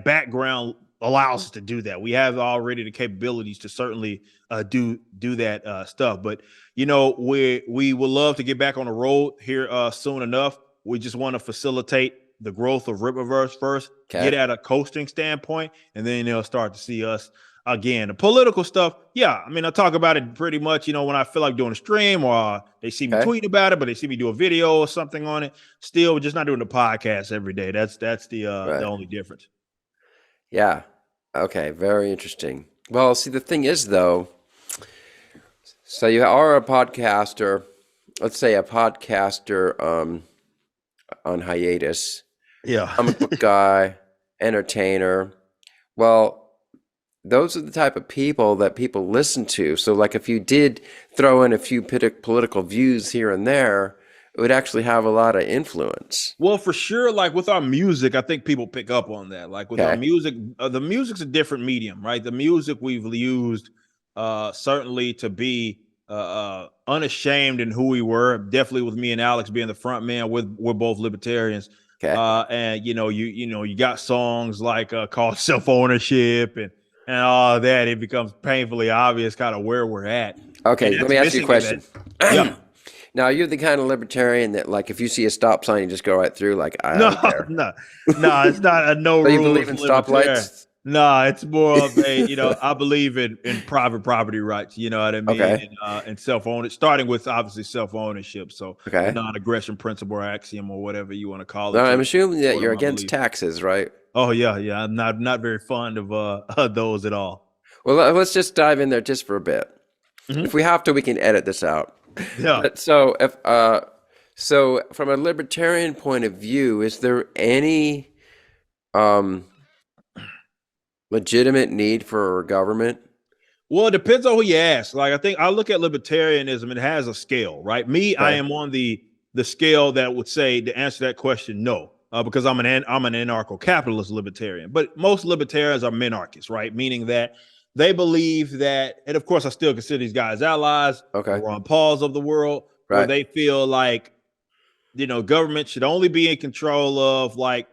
background allows us to do that. We have already the capabilities to certainly do that stuff. But we would love to get back on the road here soon enough. We just want to facilitate the growth of Rippaverse first, get Okay. at a coasting standpoint, and then they'll start to see us again. The political stuff, yeah. I mean, I talk about it pretty much, when I feel like doing a stream or they see me Okay. tweet about it, but they see me do a video or something on it. Still, just not doing the podcast every day. That's the Right. only difference. Yeah. Okay. Very interesting. Well, see, the thing is, though, so you are a podcaster, let's say a podcaster on hiatus, Yeah. comic book guy, entertainer. Well, those are the type of people that people listen to. So, like, if you did throw in a few political views here and there, it would actually have a lot of influence. Well, for sure, like with our music, I think people pick up on that. Like with our Okay. music, the music's a different medium, right? The music we've used certainly to be unashamed in who we were. Definitely with me and Alex being the front man, we're both libertarians. Okay. And you got songs like called Self Ownership and all that. It becomes painfully obvious kind of where we're at. Okay. And Let me ask you a question. Yeah. Now, you're the kind of libertarian that, like, if you see a stop sign, you just go right through. Like, I No, don't care. no, it's not a no So you rules believe in libertarian. stoplights? No, it's more of a, I believe in private property rights, you know what I mean? Okay. And self-ownership, starting with obviously self-ownership. So Okay. the non-aggression principle or axiom or whatever you want to call it. Now, to I'm assuming that support you're my against belief. taxes, right? Oh yeah. I'm not very fond of those at all. Well, let's just dive in there just for a bit. Mhm. If we have to, we can edit this out. Yeah. But so from a libertarian point of view, is there any legitimate need for government? Well, it depends on who you ask. Like, I think I look at libertarianism, it has a scale, right? Me, I Okay. am on the scale that would say, to answer that question, no, because I'm an anarcho-capitalist libertarian. But most libertarians are minarchists, right? Meaning that they believe that, and of course, I still consider these guys allies, Okay. the Ron Pauls of the world, where Right. they feel like, government should only be in control of like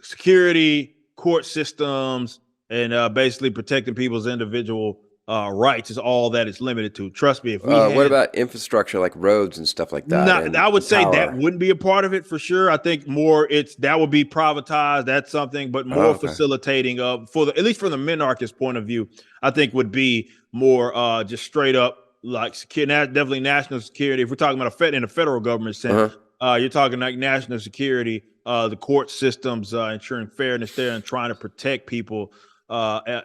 security, court systems, and basically protecting people's individual rights is all that it's limited to. Trust me, if we What had, about infrastructure like roads and stuff like that? and I would say that power? wouldn't be a part of it for sure. I think more that would be privatized. That's something, but more okay. facilitating of at least from the minarchist point of view, I think would be more just straight up like definitely national security. If we're talking about in a federal government sense, you're talking like national security, the court systems, ensuring fairness there and trying to protect people,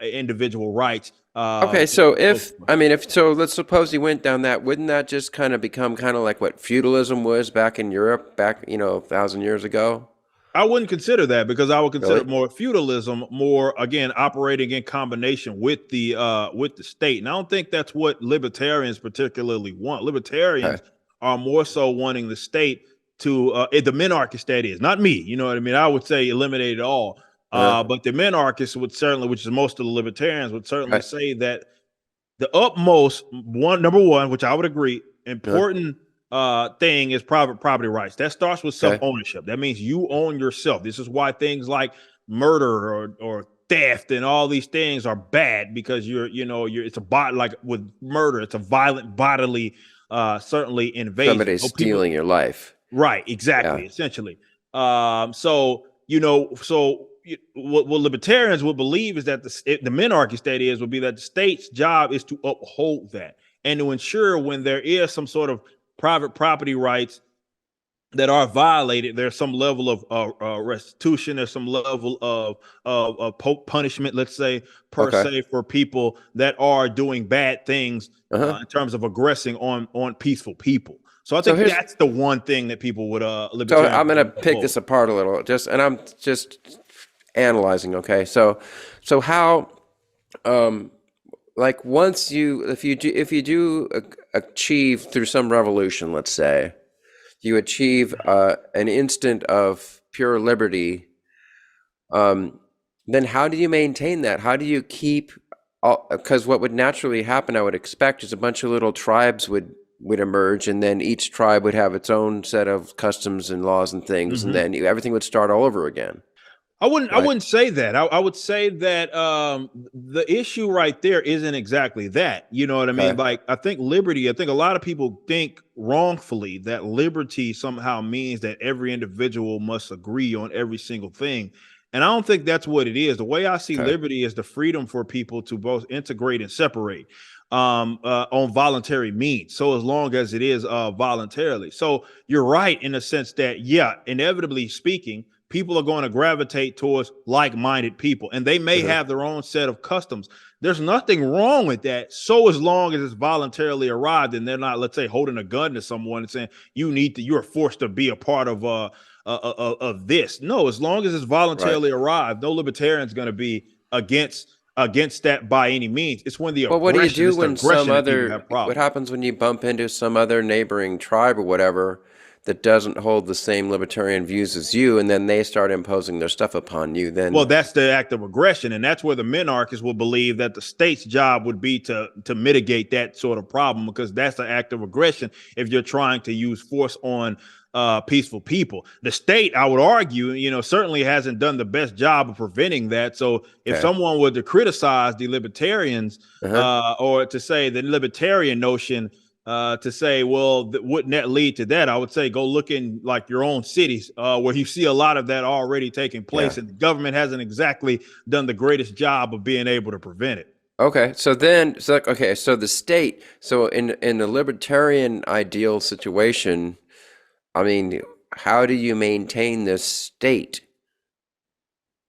individual rights. Okay, so let's suppose you went down that, wouldn't that just kind of become kind of like what feudalism was back in Europe, 1,000 years ago? I wouldn't consider that because I would consider Really? more feudalism, more again operating in combination with the state. And I don't think that's what libertarians particularly want. Libertarians are more so wanting the state to the minarchist that is, not me. You know what I mean? I would say eliminate it all. But the minarchists would certainly, which is most of the libertarians, would certainly say that the utmost number one, which I would agree, important thing is private property rights. That starts with self-ownership. That means you own yourself. This is why things like murder or theft and all these things are bad, because it's like with murder, it's a violent bodily certainly invasion. Somebody's stealing your life. Right, exactly, essentially. What libertarians would believe is that the minarchist would be that the state's job is to uphold that. and to ensure when there is some sort of private property rights that are violated, there's some level of restitution, there's some level of punishment, let's say, per se, for people that are doing bad things in terms of aggressing on peaceful people. So I think that's the one thing that people would so I'm going to pick this apart a little, and I'm just analyzing. Okay, so how, like, once if you do achieve through some revolution, let's say, you achieve an instant of pure liberty, then how do you maintain that? How do you keep, because what would naturally happen, I would expect, is a bunch of little tribes would emerge, and then each tribe would have its own set of customs and laws and things, and then everything would start all over again. I wouldn't say that. I would say that the issue right there isn't exactly that. You know what I mean? Like, I think a lot of people think wrongfully that liberty somehow means that every individual must agree on every single thing. And I don't think that's what it is. The way I see liberty is the freedom for people to both integrate and separate on voluntary means. So as long as it is voluntarily. So you're right in the sense that, yeah, inevitably speaking, people are going to gravitate towards like-minded people, and they may have their own set of customs. There's nothing wrong with that, so as long as it's voluntarily arrived and they're not, let's say, holding a gun to someone and saying you're forced to be a part of this. No, as long as it's voluntarily arrived, no libertarian's going to be against that by any means. It's when the what do you do when what happens when you bump into some other neighboring tribe or whatever that doesn't hold the same libertarian views as you, and then they start imposing their stuff upon you? Then, well, that's the act of aggression, and that's where the minarchists will believe that the state's job would be to mitigate that sort of problem, because that's the act of aggression if you're trying to use force on peaceful people. The state, I would argue, certainly hasn't done the best job of preventing that. So if someone were to criticize the libertarians or to say the libertarian notion, to say, well, wouldn't that lead to that? I would say go look in like your own cities where you see a lot of that already taking place, and the government hasn't exactly done the greatest job of being able to prevent it. Okay, so the state, so in the libertarian ideal situation, I mean, how do you maintain this state?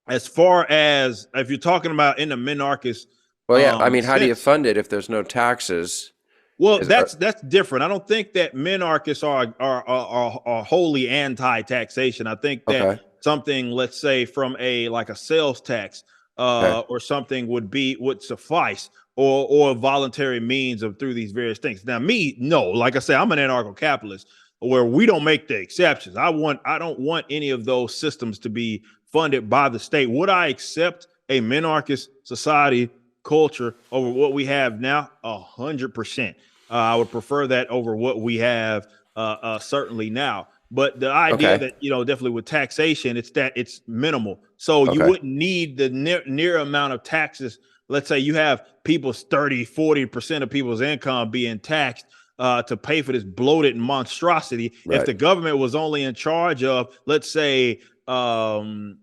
As far as if you're talking about in the minarchist, well, yeah, I mean, how do you fund it if there's no taxes? Well, that's different. I don't think that minarchists are wholly anti-taxation. I think that something, let's say, from a sales tax or something would suffice, or voluntary means of through these various things. Now, no, like I say, I'm an anarcho-capitalist where we don't make the exceptions. I don't want any of those systems to be funded by the state. Would I accept a minarchist society culture over what we have now? 100%. I would prefer that over what we have certainly now. But the idea that, definitely with taxation, it's minimal. So you wouldn't need the near amount of taxes. Let's say you have people's 30-40% of people's income being taxed to pay for this bloated monstrosity. Right. If the government was only in charge of, let's say, the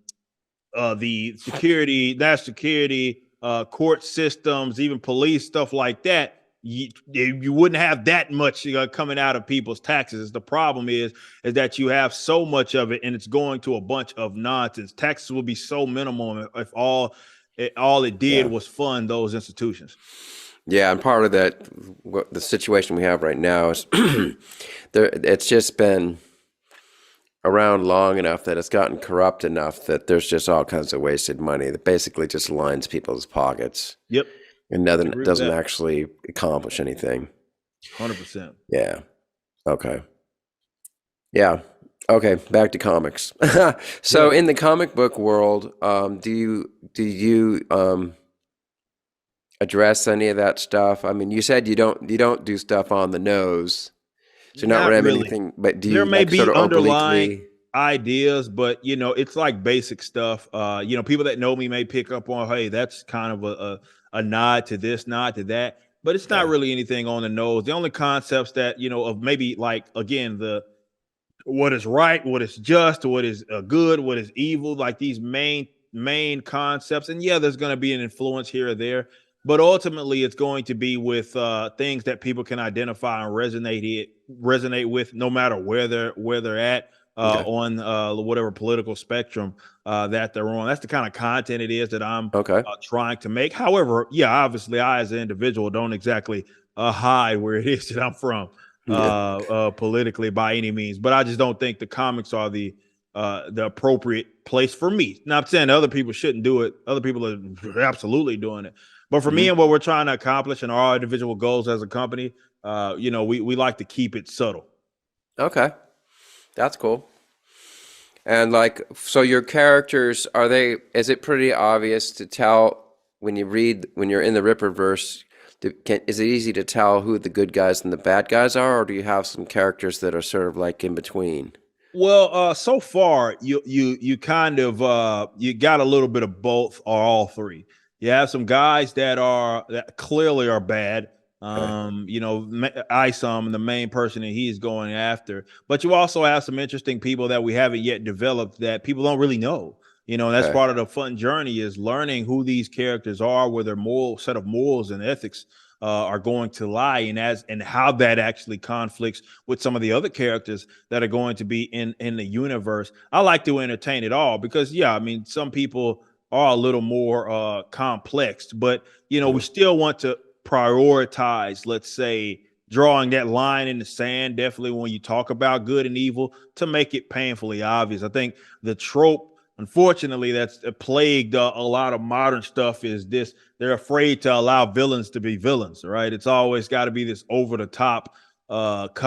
security, national security, court systems, even police, stuff like that, you wouldn't have that much coming out of people's taxes. The problem is that you have so much of it, and it's going to a bunch of nonsense. Taxes will be so minimal if all it did was fund those institutions. Yeah, and part of that, the situation we have right now is it's just been around long enough that it's gotten corrupt enough that there's just all kinds of wasted money that basically just lines people's pockets. Yep. And doesn't actually accomplish anything. 100%. Yeah. Okay. Yeah. Okay. Back to comics. So in the comic book world, do you address any of that stuff? I mean, you said you don't do stuff on the nose, so not really anything. But do you? There may be sort of underlying ideas, but it's like basic stuff. People that know me may pick up on, hey, that's kind of a nod to this, nod to that, but it's not really anything on the nose. The only concepts that, of maybe like, again, what is right, what is just, what is good, what is evil, like these main concepts. And there's going to be an influence here or there. but ultimately it's going to be with things that people can identify and resonate with, no matter where they're at on whatever political spectrum that they're on. That's the kind of content it is that I'm trying to make. However, yeah, obviously I as an individual don't exactly hide where it is that I'm from politically by any means, but I just don't think the comics are the appropriate place for me. Not saying other people shouldn't do it. Other people are absolutely doing it. But for me and what we're trying to accomplish and our individual goals as a company, we like to keep it subtle. Okay. That's cool. And like, so your characters, is it pretty obvious to tell when you're in the Rippaverse, is it easy to tell who the good guys and the bad guys are, or do you have some characters that are sort of like in between? Well, so far you kind of you got a little bit of both or all three. You have some guys that clearly are bad. Isom, the main person that he's going after, but you also have some interesting people that we haven't yet developed that people don't really know. That's part of the fun journey, is learning who these characters are, where their set of morals and ethics are going to lie, and how that actually conflicts with some of the other characters that are going to be in the universe. I like to entertain it all because, some people are a little more complex, but we still want to prioritize, let's say, drawing that line in the sand, definitely when you talk about good and evil, to make it painfully obvious. I think the trope, unfortunately, that's plagued a lot of modern stuff is this: they're afraid to allow villains to be villains, right? It's always got to be this over the top, it's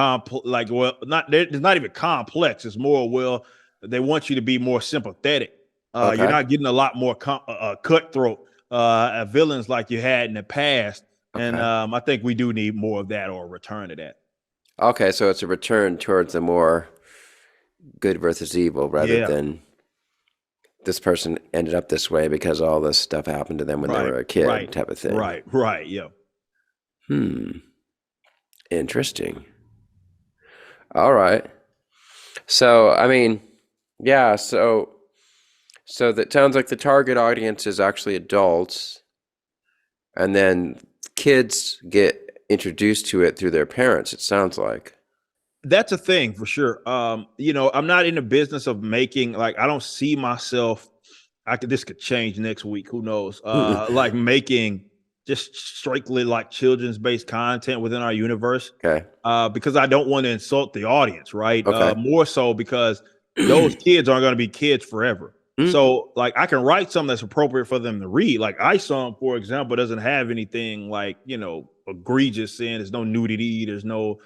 not even complex. It's more, they want you to be more sympathetic. You're not getting a lot more cutthroat villains like you had in the past. And I think we do need more of that, or a return to that. Okay, so it's a return towards a more good versus evil rather than this person ended up this way because all this stuff happened to them when they were a kid type of thing. Right, yeah. Interesting. All right. So, so that sounds like the target audience is actually adults, and then kids get introduced to it through their parents, it sounds like. That's a thing for sure. I'm not in the business of making, I don't see myself, this could change next week, who knows, like making just strictly like children's based content within our universe. Because I don't want to insult the audience, right? More so because those kids aren't going to be kids forever. So I can write something that's appropriate for them to read. Like Isom, for example, doesn't have anything egregious in. There's no nudity. There's no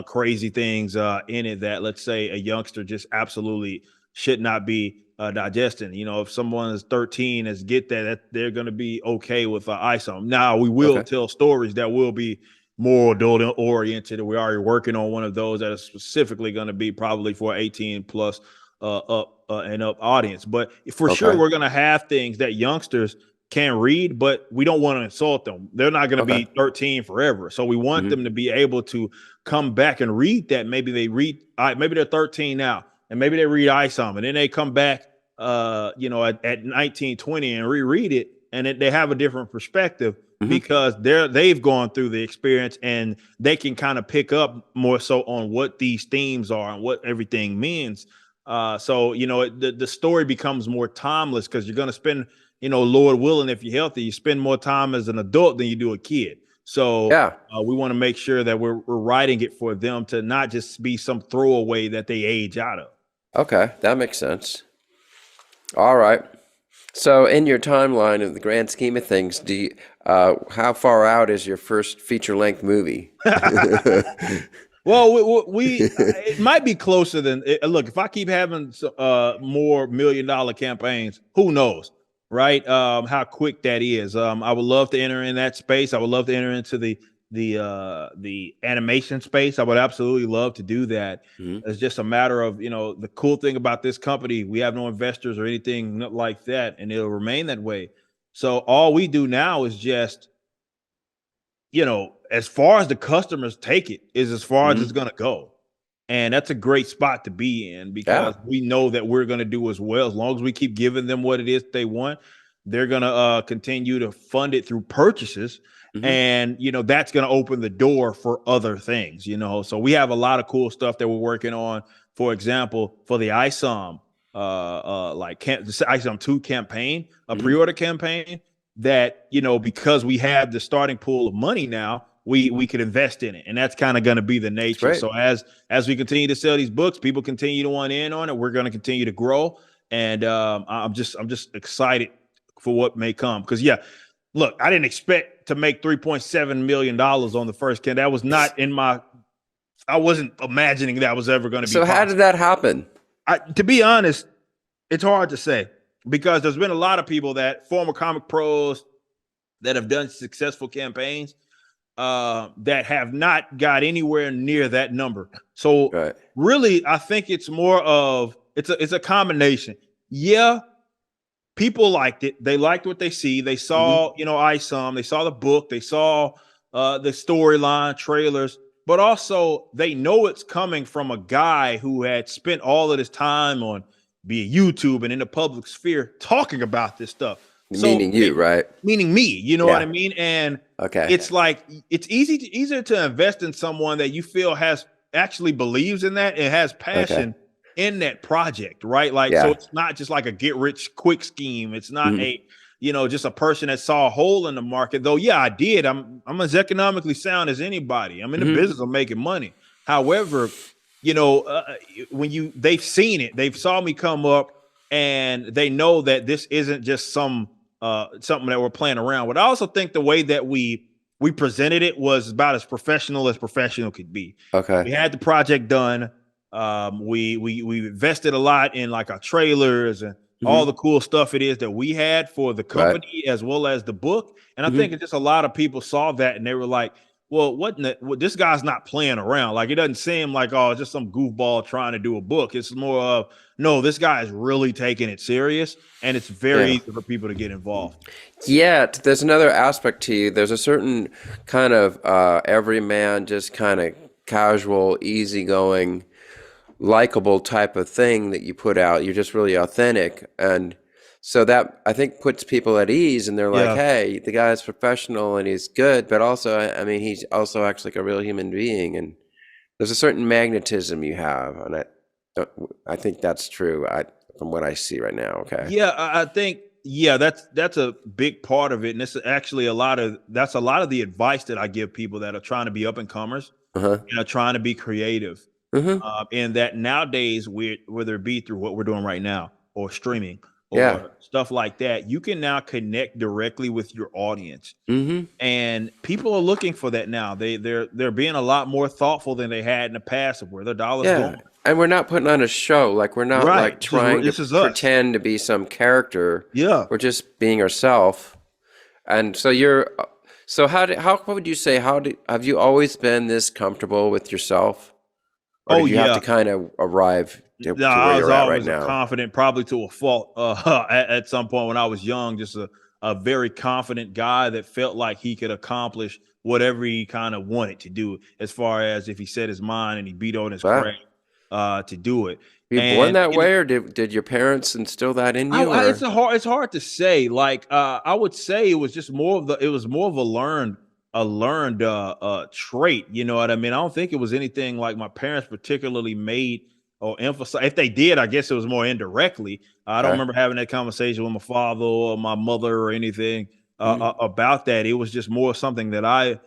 crazy things in it that, let's say, a youngster just absolutely should not be digesting. If someone is 13, that they're going to be okay with Isom. Now, we will tell stories that will be more adult oriented. We're already working on one of those that is specifically going to be probably for 18 plus up audience. But for sure, we're going to have things that youngsters can read, but we don't want to insult them. They're not going to be 13 forever. So we want them to be able to come back and read that. Maybe they read, maybe they're 13 now, and maybe they read Isom, and then they come back, at 19, 20 and reread it, and they have a different perspective because they've gone through the experience, and they can kind of pick up more so on what these themes are and what everything means. So the story becomes more timeless because you're going to spend, Lord willing, if you're healthy, you spend more time as an adult than you do a kid. So we want to make sure that we're writing it for them to not just be some throwaway that they age out of. Okay, that makes sense. All right. So in your timeline, of the grand scheme of things, how far out is your first feature-length movie? Well, it might be closer than look. If I keep having more $1 million campaigns, who knows, right? How quick that is. I would love to enter in that space. I would love to enter into the animation space. I would absolutely love to do that. It's just a matter of the cool thing about this company. We have no investors or anything like that, and it'll remain that way. So all we do now is just as far as the customers take it is as far as it's going to go. And that's a great spot to be in because we know that we're going to do as well. As long as we keep giving them what it is they want, They're going to continue to fund it through purchases. Mm-hmm. And, you know, that's going to open the door for other things, you know. So we have a lot of cool stuff that we're working on. For example, for the Isom, the Isom 2 campaign, a Mm-hmm. pre-order campaign that, you know, because we have the starting pool of money now, we could invest in it. And that's kind of going to be the nature. So as we continue to sell these books, people continue to want in on it. We're going to continue to grow. And I'm just excited for what may come. Because, yeah, look, I didn't expect to make $3.7 million on the first can. That was not in I wasn't imagining that was ever going to be possible. How did that happen? To be honest, it's hard to say, because there's been a lot of people former comic pros that have done successful campaigns that have not got anywhere near that number. So really, I think it's more of, it's a combination. Yeah. People liked it. They liked what they see. They saw, you know, Isom. They saw the book. They saw the storyline, trailers. But also, they know it's coming from a guy who had spent all of his time on YouTube and in the public sphere talking about this stuff. Meaning you, right? Meaning me. You know what I mean? And it's like, it's easier to invest in someone that you feel actually believes in that and has passion in that project, right? Like, so it's not just like a get rich quick scheme. It's not just a person that saw a hole in the market. Though, yeah, I did. I'm as economically sound as anybody. I'm in the business of making money. However, you know, when they've seen it, they've saw me come up, and they know that this isn't just something that we're playing around with. I also think the way that we presented it was about as professional could be. Okay, we had the project done. We invested a lot in like our trailers and all the cool stuff it is that we had for the company as well as the book. And I think just a lot of people saw that and they were like, well, this guy's not playing around. Like, it doesn't seem like, oh, it's just some goofball trying to do a book. It's more of, no, this guy is really taking it serious, and it's very easy for people to get involved. Yet there's another aspect to you. There's a certain kind of everyman, just kind of casual, easygoing, likable type of thing that you put out. You're just really authentic, and so that, I think, puts people at ease, and they're like, hey, the guy's professional and he's good, but also, I mean, he's also acts like a real human being, and there's a certain magnetism you have, and I think that's true from what I see right now. Okay. Yeah, I think that's a big part of it, and it's actually a lot of the advice that I give people that are trying to be up and comers, trying to be creative. And that nowadays, whether it be through what we're doing right now or streaming or stuff like that, you can now connect directly with your audience. And people are looking for that now. They're being a lot more thoughtful than they had in the past of where their dollars going. And we're not putting on a show. Like, we're not like trying to pretend to be some character. Yeah. We're just being ourselves. And so what would you say, have you always been this comfortable with yourself? Or did you have to kind of arrive to where I was you're at always right now? Confident, probably to a fault at some point when I was young, just a very confident guy that felt like he could accomplish whatever he kind of wanted to do, as far as if he set his mind and he beat on his craft to do it. Were you born that way, or did your parents instill that in you? It's hard to say. Like, I would say it was just more of a learned trait. You know what I mean? I don't think it was anything like my parents particularly made or emphasized. If they did, I guess it was more indirectly. I don't remember having that conversation with my father or my mother or anything about that. It was just more something that I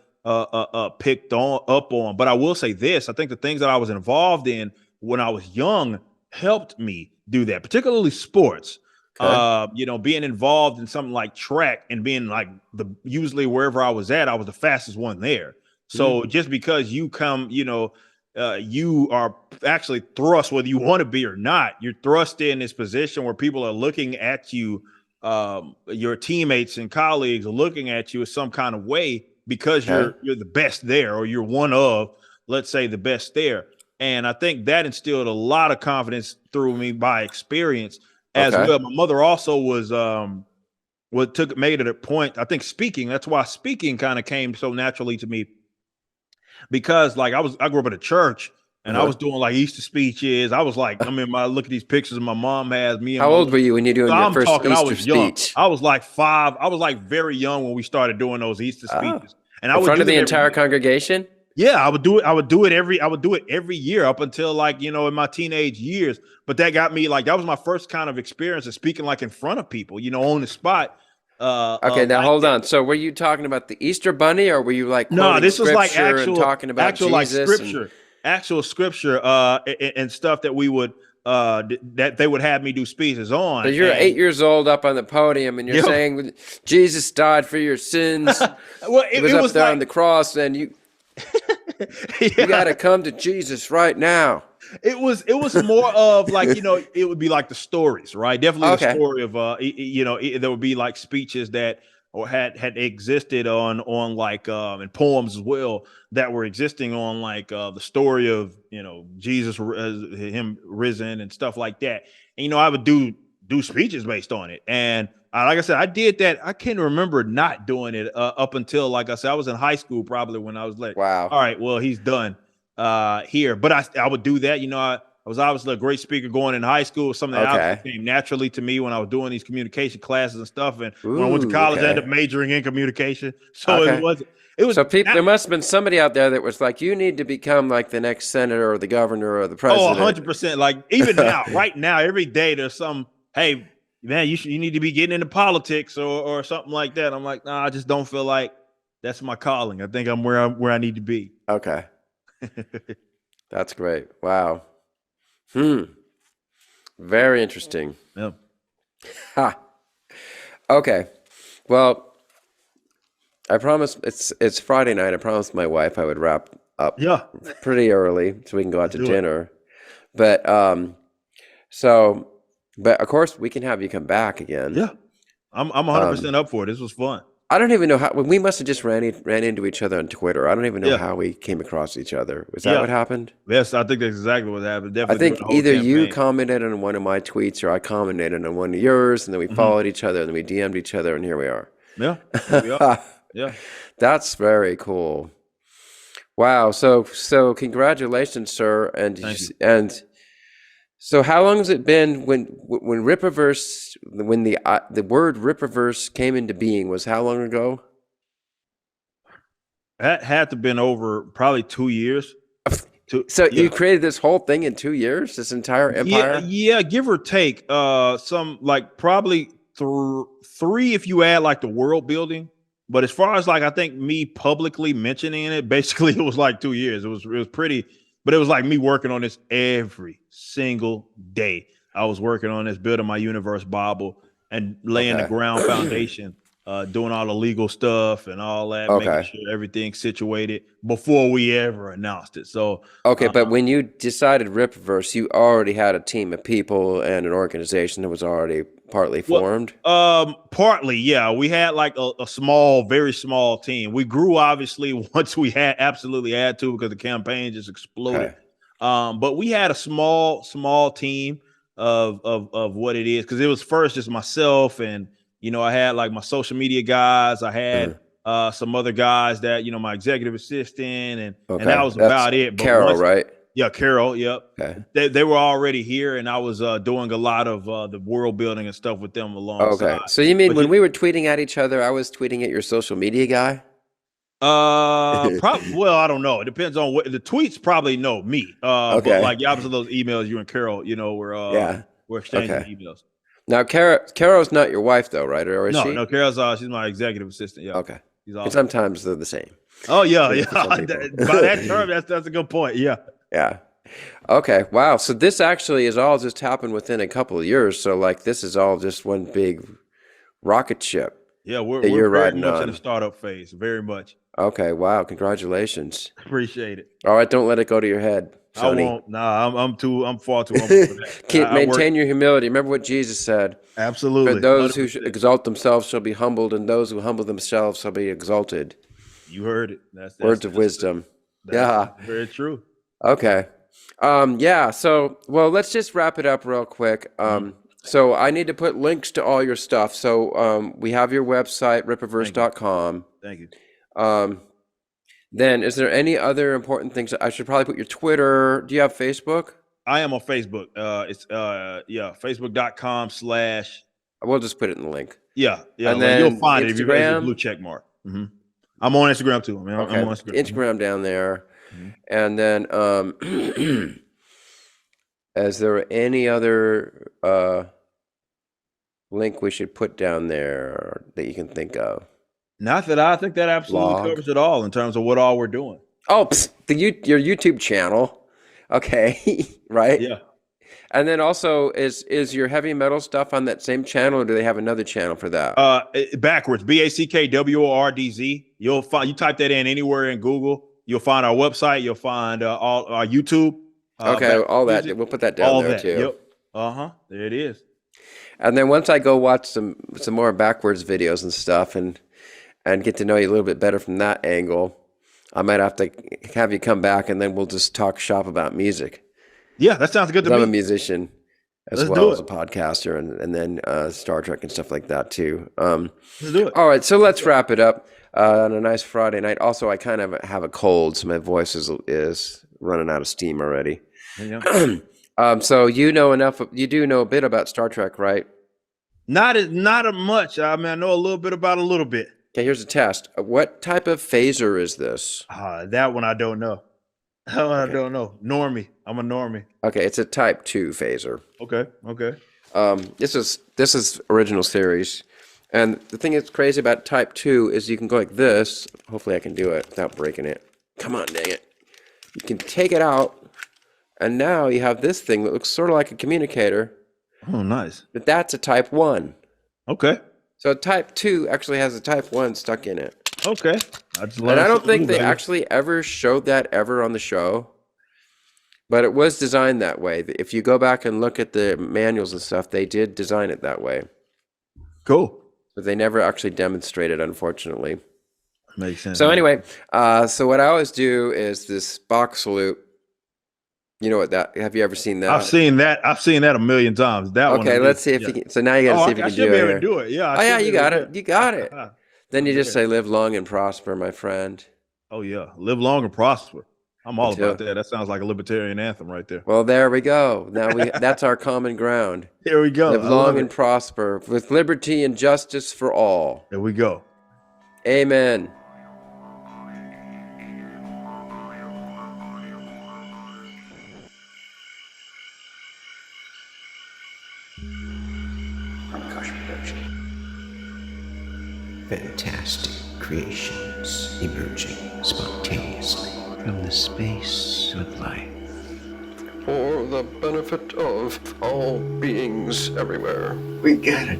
picked up on. But I will say this: I think the things that I was involved in when I was young helped me do that, particularly sports. Being involved in something like track and being like usually wherever I was at, I was the fastest one there. So just because you come, you are actually thrust, whether you want to be or not, you're thrust in this position where people are looking at you, your teammates and colleagues are looking at you in some kind of way because you're the best there, or you're one of, let's say, the best there. And I think that instilled a lot of confidence through me by experience as well. My mother also was made it a point, I think, speaking. That's why speaking kind of came so naturally to me, because like I grew up in a church, And I was doing like Easter speeches. I was like, look at these pictures my mom has me. And How old were you when you're doing your first Easter I was young. speech? I was like 5. I was like very young when we started doing those Easter speeches. And I in would front do of the entire congregation? Yeah, I would do it every year up until like, in my teenage years. But that got me that was my first kind of experience of speaking like in front of people, on the spot. Okay, now hold on. So were you talking about the Easter Bunny, or were you like no? This was like talking about actual Jesus actual scripture, and stuff that we would that they would have me do speeches on. So you're 8 years old up on the podium, and you're saying Jesus died for your sins. Well, it was up there on the cross, and you you got to come to Jesus right now. It was more of like, it would be like the stories, right? Definitely the story of, there would be like speeches that or had existed on like, and poems as well that were existing on like, the story of, Jesus, him risen and stuff like that. And, I would do speeches based on it. And like I said, I did that. I can't remember not doing it up until, like I said, I was in high school probably when I was like, wow, all right, well, he's done here. But I would do that. I was obviously a great speaker going in high school, something that came naturally to me when I was doing these communication classes and stuff. And when I went to college, I ended up majoring in communication. So it was. So people, there must have been somebody out there that was like, you need to become like the next senator or the governor or the president. Oh, 100%. Like even now, right now, every day there's some, hey, man, you need to be getting into politics or something like that. I'm like, nah, I just don't feel like that's my calling. I think I'm where I need to be. Okay. That's great. Wow. Very interesting. Yeah. Ha. Okay. Well, I promised it's Friday night. I promised my wife I would wrap up pretty early so we can go out to dinner. But but of course we can have you come back again. Yeah. I'm 100% up for it. This was fun. I don't even know how we must have just ran into each other on Twitter. I don't even know how we came across each other. Was that what happened? Yes, I think that's exactly what happened. Definitely I think either you commented on one of my tweets or I commented on one of yours, and then we followed each other, and then we DM'd each other, and here we are. Yeah. Here we are. Yeah. That's very cool. Wow. So congratulations, sir. And so how long has it been when Ripaverse, when the word Ripaverse came into being, was how long ago? That had to have been over probably 2 years. You created this whole thing in 2 years, this entire empire? Yeah, give or take. Some like probably 3 if you add like the world building. But as far as like, I think me publicly mentioning it, basically it was like 2 years. It was pretty, but it was like me working on this every single day. I was working on this, building my universe Bible and laying the ground foundation, doing all the legal stuff and all that, making sure everything's situated before we ever announced it. So but when you decided Rippaverse, you already had a team of people and an organization that was already partly formed. Partly, yeah. We had like a small, very small team. We grew obviously once we absolutely had to because the campaign just exploded. But we had a small team of what it is, because it was first just myself and I had like my social media guys. I had some other guys that my executive assistant and that was about it. But Carol, right? Yeah, Carol. Yep. Okay. They were already here, and I was doing a lot of the world building and stuff with them alongside. Okay. So you mean when we were tweeting at each other, I was tweeting at your social media guy? Well, I don't know. It depends on what the tweets probably know me. But like obviously those emails you and Carol, we're exchanging emails. Now, Carol's not your wife, though, right? Or is she? No, Carol's she's my executive assistant. Yeah. Okay. And sometimes they're the same. Oh yeah. By that term, that's a good point. Yeah. Yeah. Okay. Wow. So this actually has all just happened within a couple of years. So like this is all just one big rocket ship. Yeah, we're very much in the startup phase. Very much. Okay. Wow. Congratulations. Appreciate it. All right. Don't let it go to your head, Sonny. I won't. Nah, I'm far too humble for that. Maintain your humility. Remember what Jesus said. Absolutely. For those 100%. Who exalt themselves shall be humbled, and those who humble themselves shall be exalted. You heard it. That's words of wisdom. Very true. Okay. So, well, let's just wrap it up real quick. So I need to put links to all your stuff. So we have your website, Rippaverse.com. Thank you. Then, is there any other important things? I should probably put your Twitter. Do you have Facebook? I am on Facebook. It's facebook.com/ We'll just put it in the link. Yeah. And then you'll then find it if you raise the Instagram? blue check mark. I'm on Instagram too. I'm Okay, on Instagram. Instagram down there. And then, is there any other link we should put down there that you can think of? Not that I think that absolutely Blog. covers it all in terms of what all we're doing. Oh, your YouTube channel. Okay, right? Yeah. And then also, is your heavy metal stuff on that same channel, or do they have another channel for that? BackWordz, BackWordz. You'll find, you type that in anywhere in Google. You'll find our website. You'll find all our YouTube. Okay, all that. We'll put that down there too. Yep. There it is. And then once I go watch some more BackWordz videos and stuff, and get to know you a little bit better from that angle, I might have to have you come back, and then we'll just talk shop about music. Yeah, that sounds good to me. I'm a musician as Let's well do as a it. podcaster, and then Star Trek and stuff like that too. Let's do it. All right, so let's wrap it up on a nice Friday night. Also, I kind of have a cold, so my voice is running out of steam already. Yeah. So you know enough. You do know a bit about Star Trek, right? Not much. I mean, I know a little bit about a little bit. Okay, here's a test. What type of phaser is this? That one I don't know. That one I don't know. Normie. I'm a normie. Okay, it's a Type 2 phaser. Okay. This is original series, and the thing that's crazy about Type 2 is you can go like this. Hopefully, I can do it without breaking it. Come on, dang it! You can take it out, and now you have this thing that looks sort of like a communicator. Oh, nice. But that's a Type 1. Okay. So Type 2 actually has a Type 1 stuck in it. Okay. And I don't think they actually ever showed that ever on the show. But it was designed that way. If you go back and look at the manuals and stuff, they did design it that way. Cool. But they never actually demonstrated, unfortunately. Makes sense. So anyway, so what I always do is this box salute. You know what that? Have you ever seen that? I've seen that a million times. That one. Okay, let's see if you can. So now you got to see if you I can should do be it. able Here. to do it. Yeah. Oh yeah, you got it. You got it. it. Then you just say, "Live long and prosper, my friend." Oh yeah, live long and prosper. I'm all Until- about that. That sounds like a libertarian anthem right there. Well, there we go. Now that's our common ground. Here we go. Live long and prosper with liberty and justice for all. There we go. Amen. Fantastic creations emerging spontaneously from the space of life. For the benefit of all beings everywhere. We gotta